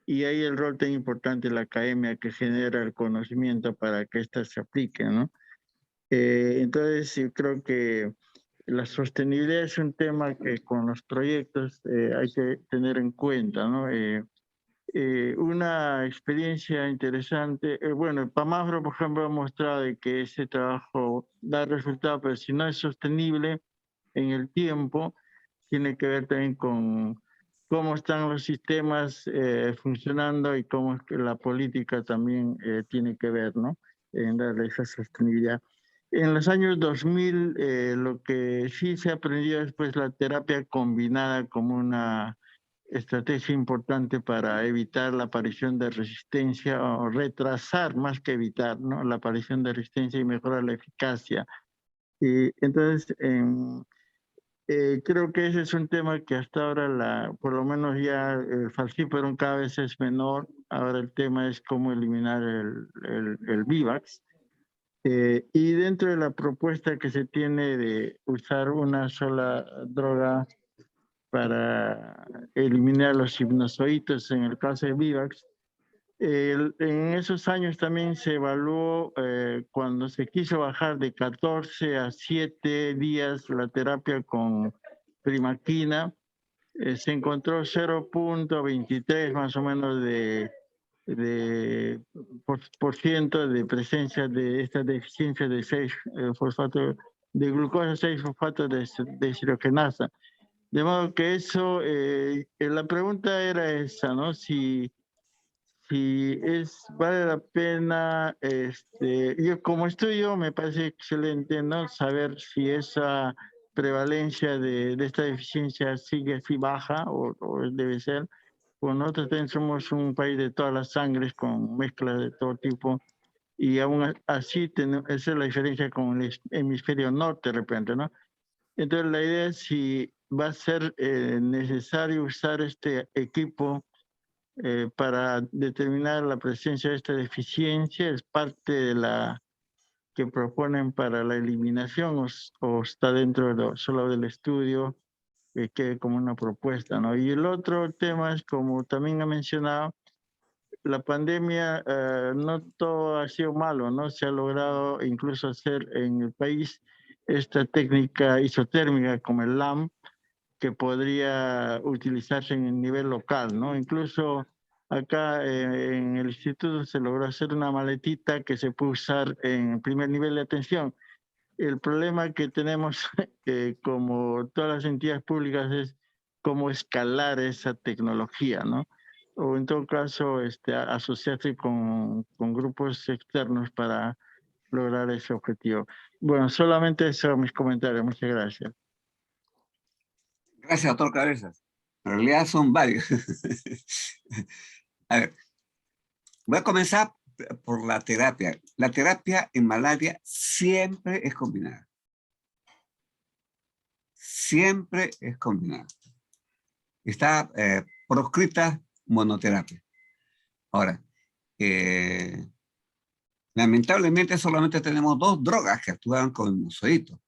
y ahí el rol tan importante de la academia que genera el conocimiento para que éstas se apliquen, ¿no? Entonces, yo creo que la sostenibilidad es un tema que con los proyectos hay que tener en cuenta, ¿no? Una experiencia interesante, bueno, el PAMAFRO, por ejemplo, ha mostrado de que ese trabajo da resultado, pero si no es sostenible en el tiempo, tiene que ver también con cómo están los sistemas funcionando y cómo es que la política también tiene que ver, ¿no? En darle esa sostenibilidad. En los años 2000, lo que sí se aprendió es pues la terapia combinada como una estrategia importante para evitar la aparición de resistencia o retrasar más que evitar, ¿no? La aparición de resistencia y mejorar la eficacia. Y entonces, creo que ese es un tema que hasta ahora, por lo menos ya el falciparum cada vez es menor. Ahora el tema es cómo eliminar el VIVAX. Y dentro de la propuesta que se tiene de usar una sola droga para eliminar los hipnozoitos en el caso de VIVAX, en esos años también se evaluó cuando se quiso bajar de 14 a 7 días la terapia con primaquina, se encontró 0.23 más o menos por ciento de presencia de esta deficiencia de 6 fosfato de glucosa, 6 fosfatos de deshidrogenasa. De modo que eso, la pregunta era esa, ¿no? Si vale la pena, yo como estudio me parece excelente, ¿no? Saber si esa prevalencia de esta deficiencia sigue así baja o debe ser. Pues nosotros también somos un país de todas las sangres con mezclas de todo tipo y aún así esa es la diferencia con el hemisferio norte de repente, ¿no? Entonces la idea es si va a ser necesario usar este equipo para determinar la presencia de esta deficiencia, es parte de la que proponen para la eliminación o está dentro solo del estudio que quede como una propuesta, ¿no? Y el otro tema es, como también ha mencionado, la pandemia, no todo ha sido malo, ¿no? Se ha logrado incluso hacer en el país esta técnica isotérmica como el LAMP, que podría utilizarse en el nivel local, ¿no? Incluso acá en el instituto se logró hacer una maletita que se puede usar en el primer nivel de atención. El problema que tenemos, como todas las entidades públicas, es cómo escalar esa tecnología, ¿no? O en todo caso, asociarse con grupos externos para lograr ese objetivo. Bueno, solamente eso, mis comentarios. Muchas gracias. Gracias, doctor Cabezas. En realidad son varios. A ver, voy a comenzar por la terapia. La terapia en malaria siempre es combinada. Siempre es combinada. Está proscrita monoterapia. Ahora, lamentablemente solamente tenemos 2 drogas que actúan con el hipnozoito.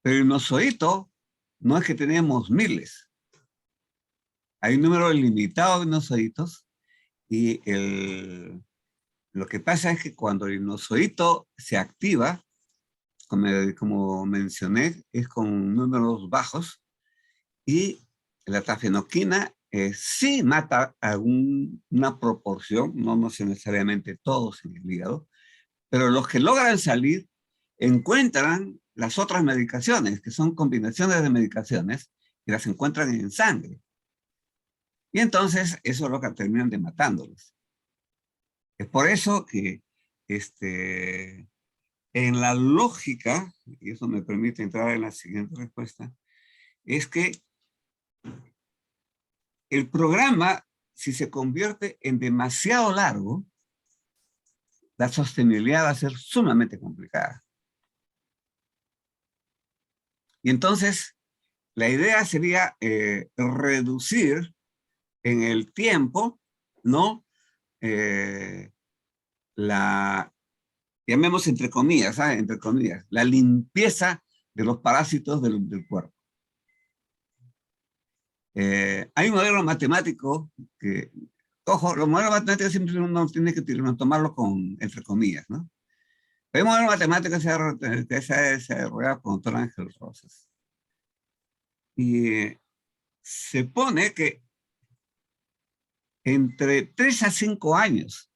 Pero el hipnozoito no es que tenemos miles. Hay un número limitado de hipnozoitos y lo que pasa es que cuando el hipnozoito se activa, como mencioné, es con números bajos y la tafenoquina sí mata a una proporción, no necesariamente todos en el hígado, pero los que logran salir encuentran las otras medicaciones, que son combinaciones de medicaciones, y las encuentran en sangre. Y entonces eso es lo que terminan de matándolos. Es por eso que en la lógica, y eso me permite entrar en la siguiente respuesta, es que el programa, si se convierte en demasiado largo, la sostenibilidad va a ser sumamente complicada. Y entonces, la idea sería reducir en el tiempo, ¿no? Llamemos entre comillas, ¿sabes? Entre comillas, la limpieza de los parásitos del cuerpo. Hay un modelo matemático que, ojo, los modelos matemáticos siempre uno tiene que tomarlo entre comillas, ¿no? Hay un modelo matemático que se ha desarrollado por el doctor Ángel Rosas. Y se pone que entre 3 a 5 años,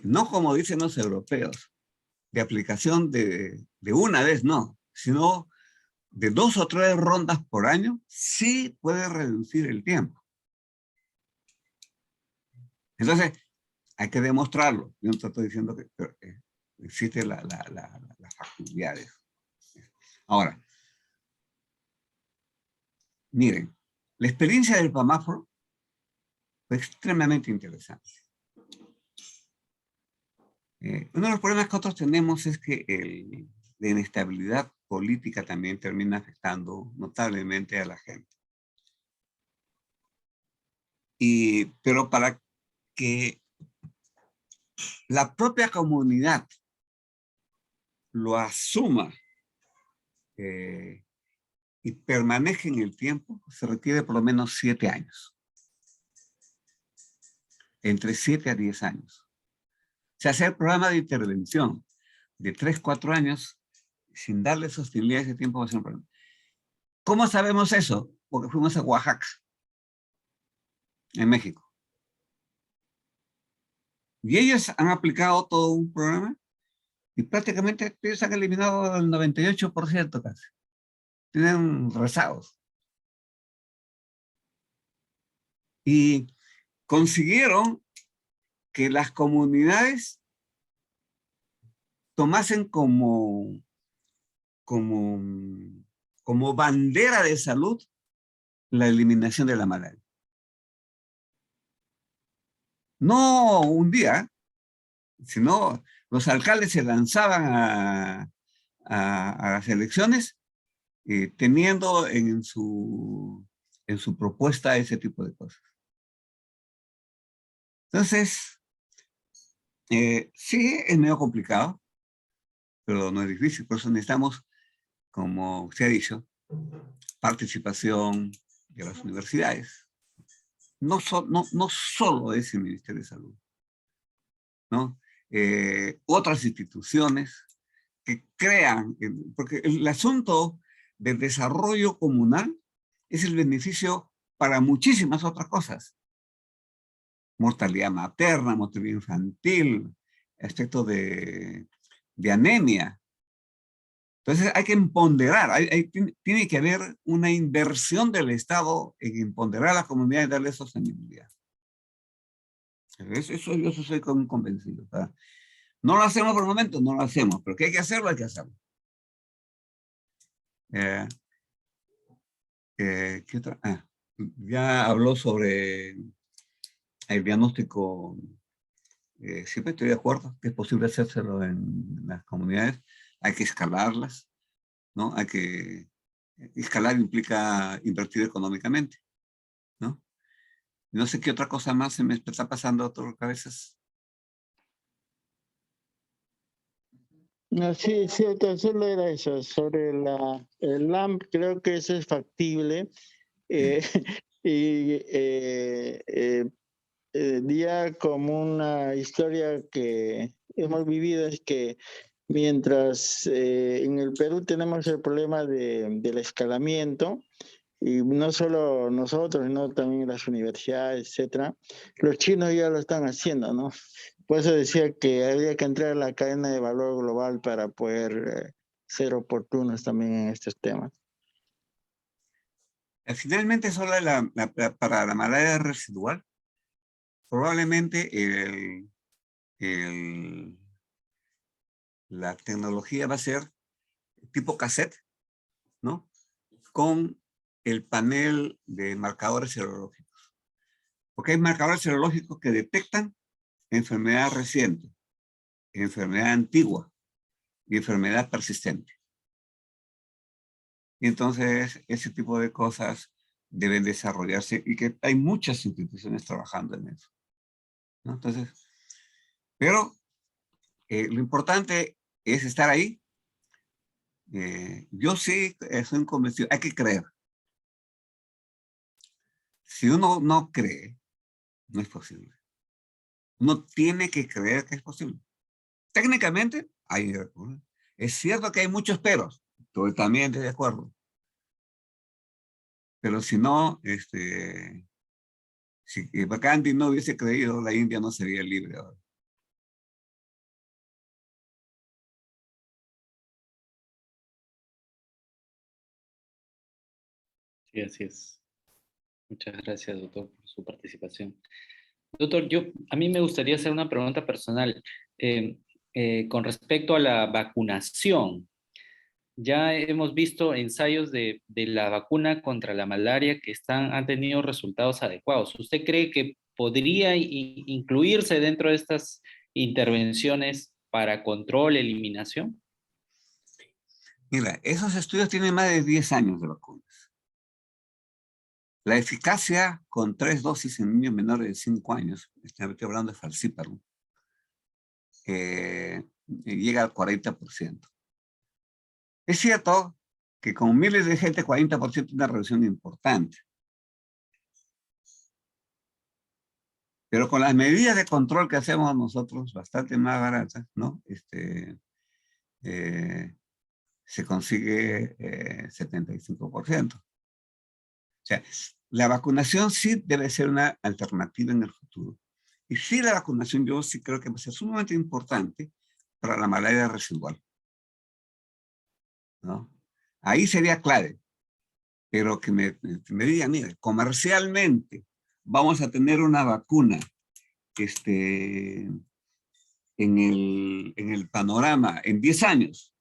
no como dicen los europeos, de aplicación de una vez, no, sino de 2 o 3 rondas por año, sí puede reducir el tiempo. Entonces, hay que demostrarlo. Yo no estoy diciendo que existen las facilidades. Ahora, miren, la experiencia del PAMAFRO fue extremadamente interesante. Uno de los problemas que nosotros tenemos es que la inestabilidad política también termina afectando notablemente a la gente. Pero para que la propia comunidad lo asuma y permanezca en el tiempo, se requiere por lo menos 7 años. Entre 7 a 10 años. O sea, hacer programa de intervención de 3, 4 años sin darle sostenibilidad a ese tiempo va a ser un problema. ¿Cómo sabemos eso? Porque fuimos a Oaxaca, en México. Y ellos han aplicado todo un programa y prácticamente ellos han eliminado el 98% casi. Tienen rezagos. Y consiguieron que las comunidades tomasen como bandera de salud la eliminación de la malaria. No un día, sino los alcaldes se lanzaban a las elecciones teniendo en su propuesta ese tipo de cosas. Entonces, sí, es medio complicado, pero no es difícil. Por eso necesitamos, como usted ha dicho, participación de las universidades. No solo es el Ministerio de Salud, ¿no? Otras instituciones que crean, porque el asunto del desarrollo comunal es el beneficio para muchísimas otras cosas. Mortalidad materna, mortalidad infantil, aspectos de anemia. Entonces hay que empoderar, tiene que haber una inversión del Estado en empoderar a la comunidad y darle sostenibilidad. Eso yo soy convencido. ¿Verdad? No lo hacemos por el momento, no lo hacemos, pero que hay que hacerlo, hay que hacerlo. ¿Qué otra? Ya habló sobre el diagnóstico. Siempre estoy de acuerdo que es posible hacérselo en las comunidades. Hay que escalarlas, ¿no? Hay que escalar implica invertir económicamente, ¿no? No sé qué otra cosa más se me está pasando a otras cabezas. No, sí, solo era eso, sobre el LAMP, creo que eso es factible. Y ya como una historia que hemos vivido es que mientras en el Perú tenemos el problema del escalamiento, y no solo nosotros, sino también las universidades, etcétera, los chinos ya lo están haciendo, ¿no? Por eso decía que había que entrar a la cadena de valor global para poder ser oportunos también en estos temas. Finalmente, solo para la malaria residual, probablemente la tecnología va a ser tipo cassette, ¿no? Con el panel de marcadores serológicos. Porque hay marcadores serológicos que detectan enfermedad reciente, enfermedad antigua y enfermedad persistente. Y entonces ese tipo de cosas deben desarrollarse y que hay muchas instituciones trabajando en eso, ¿no? Entonces, pero lo importante es estar ahí. Yo sí soy convencido, hay que creer. Si uno no cree, no es posible. Uno tiene que creer que es posible. Técnicamente, es cierto que hay muchos peros, pero también estoy de acuerdo. Pero si no, si Gandhi no hubiese creído, la India no sería libre ahora. Sí, así es. Muchas gracias, doctor, por su participación. Doctor, a mí me gustaría hacer una pregunta personal eh, con respecto a la vacunación. Ya hemos visto ensayos de la vacuna contra la malaria que han tenido resultados adecuados. ¿Usted cree que podría incluirse dentro de estas intervenciones para control, eliminación? Mira, esos estudios tienen más de 10 años de vacunas. La eficacia con 3 dosis en niños menores de 5 años, estoy hablando de falciparum, llega al 40%. Es cierto que con miles de gente, 40% es una reducción importante. Pero con las medidas de control que hacemos nosotros, bastante más baratas, ¿no? Se consigue 75%. O sea, la vacunación sí debe ser una alternativa en el futuro. Y sí, la vacunación yo sí creo que va a ser sumamente importante para la malaria residual, ¿no? Ahí sería clave. Pero que me digan, mire, comercialmente vamos a tener una vacuna en el panorama en 10 años.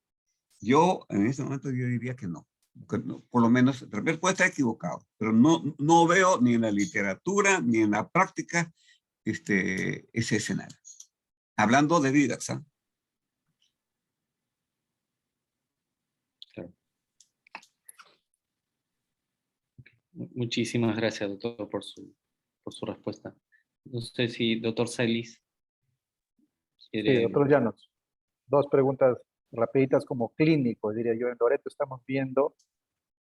Yo, en este momento, yo diría que no. Por lo menos, de repente puede estar equivocado, pero no veo ni en la literatura ni en la práctica ese escenario. Hablando de vidas, ¿ah? Claro. Muchísimas gracias, doctor, por su respuesta. No sé si doctor Celis Sí, quiere... doctor Llanos, dos preguntas rapiditas como clínicos, diría yo. En Loreto estamos viendo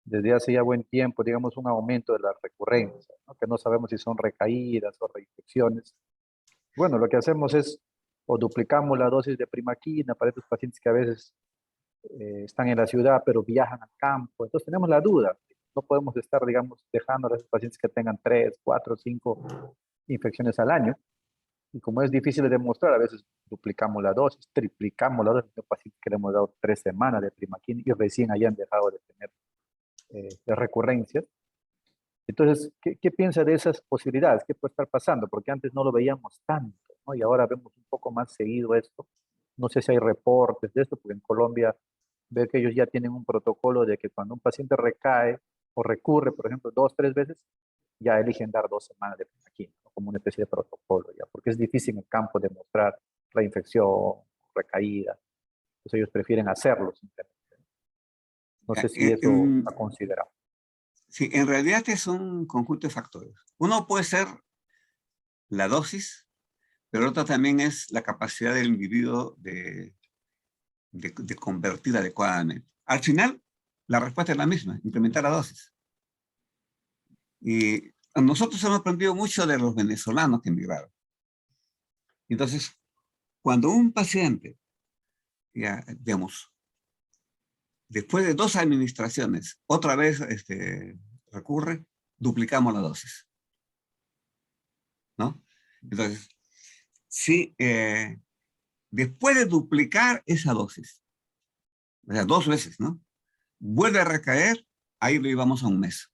desde hace ya buen tiempo, digamos, un aumento de las recurrencias, ¿no? Que no sabemos si son recaídas o reinfecciones. Bueno, lo que hacemos es o duplicamos la dosis de primaquina para estos pacientes que a veces están en la ciudad pero viajan al campo. Entonces tenemos la duda. No podemos estar, digamos, dejando a esos pacientes que tengan 3, 4, 5 infecciones al año. Y como es difícil de demostrar, a veces duplicamos la dosis, triplicamos la dosis de pacientes que le hemos dado 3 semanas de primaquina y recién hayan dejado de tener de recurrencias. Entonces, ¿qué piensa de esas posibilidades? ¿Qué puede estar pasando? Porque antes no lo veíamos tanto, ¿no? Y ahora vemos un poco más seguido esto. No sé si hay reportes de esto, porque en Colombia veo que ellos ya tienen un protocolo de que cuando un paciente recae o recurre, por ejemplo, 2, 3 veces, ya eligen dar 2 semanas de primaquina, ¿no? Como una especie de protocolo ya, porque es difícil en el campo demostrar reinfección, recaída. Entonces ellos prefieren hacerlo simplemente. No sé si eso ha considerado. Sí, en realidad es un conjunto de factores. Uno puede ser la dosis, pero otro también es la capacidad del individuo de convertir adecuadamente. Al final, la respuesta es la misma, incrementar la dosis. Y nosotros hemos aprendido mucho de los venezolanos que emigraron. Entonces, cuando un paciente, ya, digamos, después de 2 administraciones, otra vez recurre, duplicamos la dosis, ¿no? Entonces, sí, después de duplicar esa dosis, o sea, 2 veces, ¿no? Vuelve a recaer, ahí lo llevamos a 1 mes.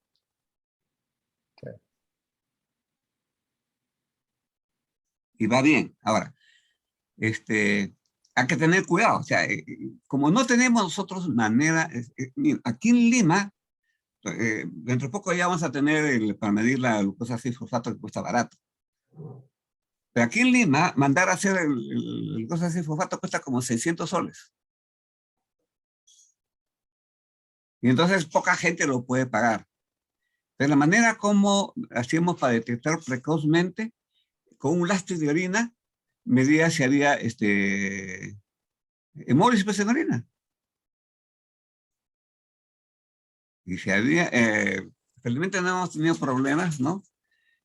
Sí. Y va bien. Ahora, hay que tener cuidado. O sea, como no tenemos nosotros manera, mira, aquí en Lima, dentro de poco ya vamos a tener para medir la glucosa 6-fosfato que cuesta barato. Pero aquí en Lima, mandar a hacer el glucosa 6-fosfato cuesta como 600 soles. Y entonces poca gente lo puede pagar. De la manera como hacíamos para detectar precozmente, con un lastre de orina, medía si había hemólisis en orina. Y si había, felizmente no hemos tenido problemas, ¿no?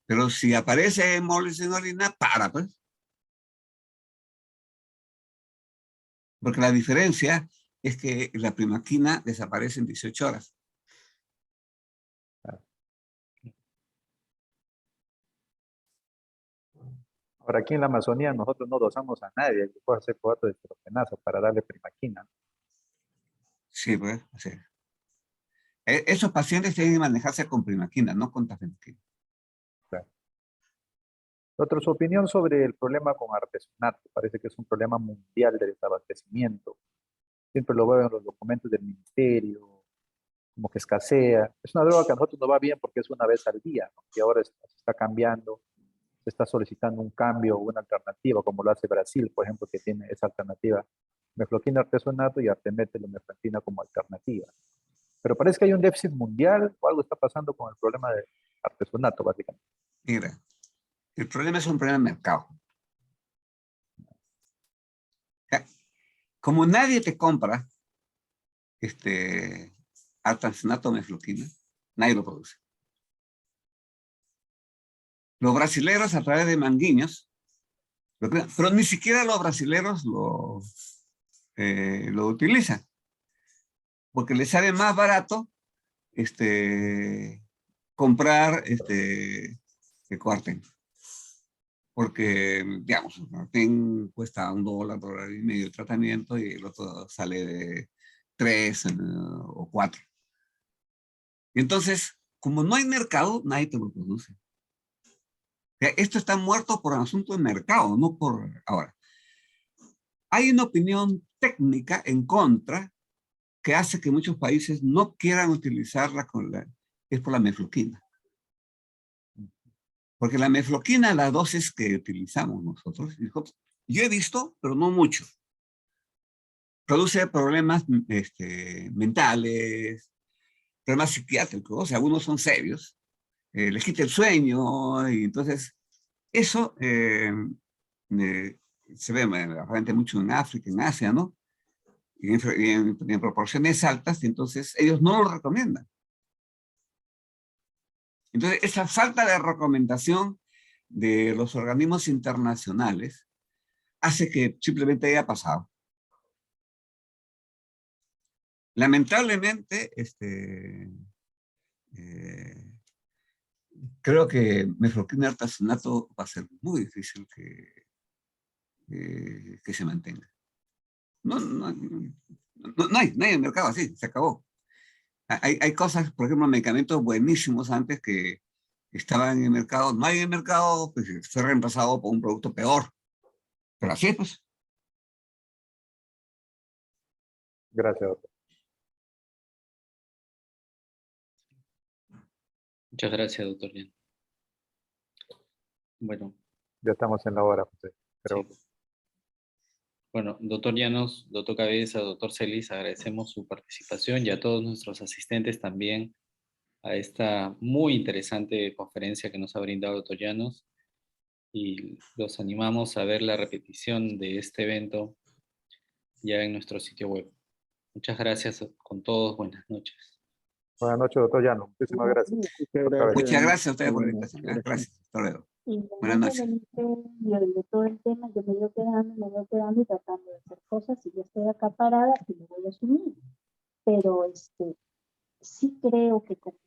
Pero si aparece hemólisis en orina, pues. Porque la diferencia es que la primaquina desaparece en 18 horas. Ahora, aquí en la Amazonía nosotros no dosamos a nadie el glucosa 6-fosfato de diclofenaco para darle primaquina. Sí, pues, sí. Esos pacientes tienen que manejarse con primaquina, no con tafenoquina. Doctor, su opinión sobre el problema con artesonato. Parece que es un problema mundial de desabastecimiento. Siempre lo veo en los documentos del ministerio, como que escasea. Es una droga que a nosotros nos va bien porque es una vez al día, ¿no? Y ahora se está cambiando, se está solicitando un cambio o una alternativa, como lo hace Brasil, por ejemplo, que tiene esa alternativa, mefloquina artesonato y artemetelo-mefloquina como alternativa. Pero parece que hay un déficit mundial o algo está pasando con el problema de artesonato, básicamente. Mira, el problema es un problema de mercado. Como nadie te compra artesonato mefloquina, nadie lo produce. Los brasileros a través de manguiños, pero ni siquiera los brasileros lo utilizan, porque les sale más barato comprar el Coartem. Porque, digamos, el Coartem cuesta $1, $1.50 el tratamiento y el otro sale de 3 o 4. Y entonces, como no hay mercado, nadie te lo produce. O sea, esto está muerto por un asunto de mercado, no por ahora. Hay una opinión técnica en contra que hace que muchos países no quieran utilizarla es por la mefloquina. Porque la mefloquina, la dosis que utilizamos nosotros, yo he visto, pero no mucho, produce problemas mentales, problemas psiquiátricos, o sea, algunos son serios, les quita el sueño, y entonces eso se ve realmente mucho en África, en Asia, ¿no? Y en proporciones altas, y entonces ellos no lo recomiendan. Entonces, esa falta de recomendación de los organismos internacionales hace que simplemente haya pasado. Lamentablemente, creo que mefloquina artesonato va a ser muy difícil que se mantenga. No hay en el mercado así, se acabó. Hay cosas, por ejemplo, medicamentos buenísimos antes que estaban en el mercado, no hay en el mercado, pues fue reemplazado por un producto peor. Pero así pues. Gracias, doctor. Muchas gracias, doctor Jan. Bueno, Ya estamos en la hora, José. Pero sí. Bueno, doctor Llanos, doctor Cabeza, doctor Celis, agradecemos su participación y a todos nuestros asistentes también a esta muy interesante conferencia que nos ha brindado doctor Llanos, y los animamos a ver la repetición de este evento ya en nuestro sitio web. Muchas gracias con todos, buenas noches. buenas noches, doctor Llano. Muchísimas gracias. Muchas gracias a ustedes por la invitación. Gracias. Hasta luego. Buenas noches. De todo el tema, yo me voy quedando y tratando de hacer cosas, y yo estoy acá parada y me voy a asumir. Pero sí creo que como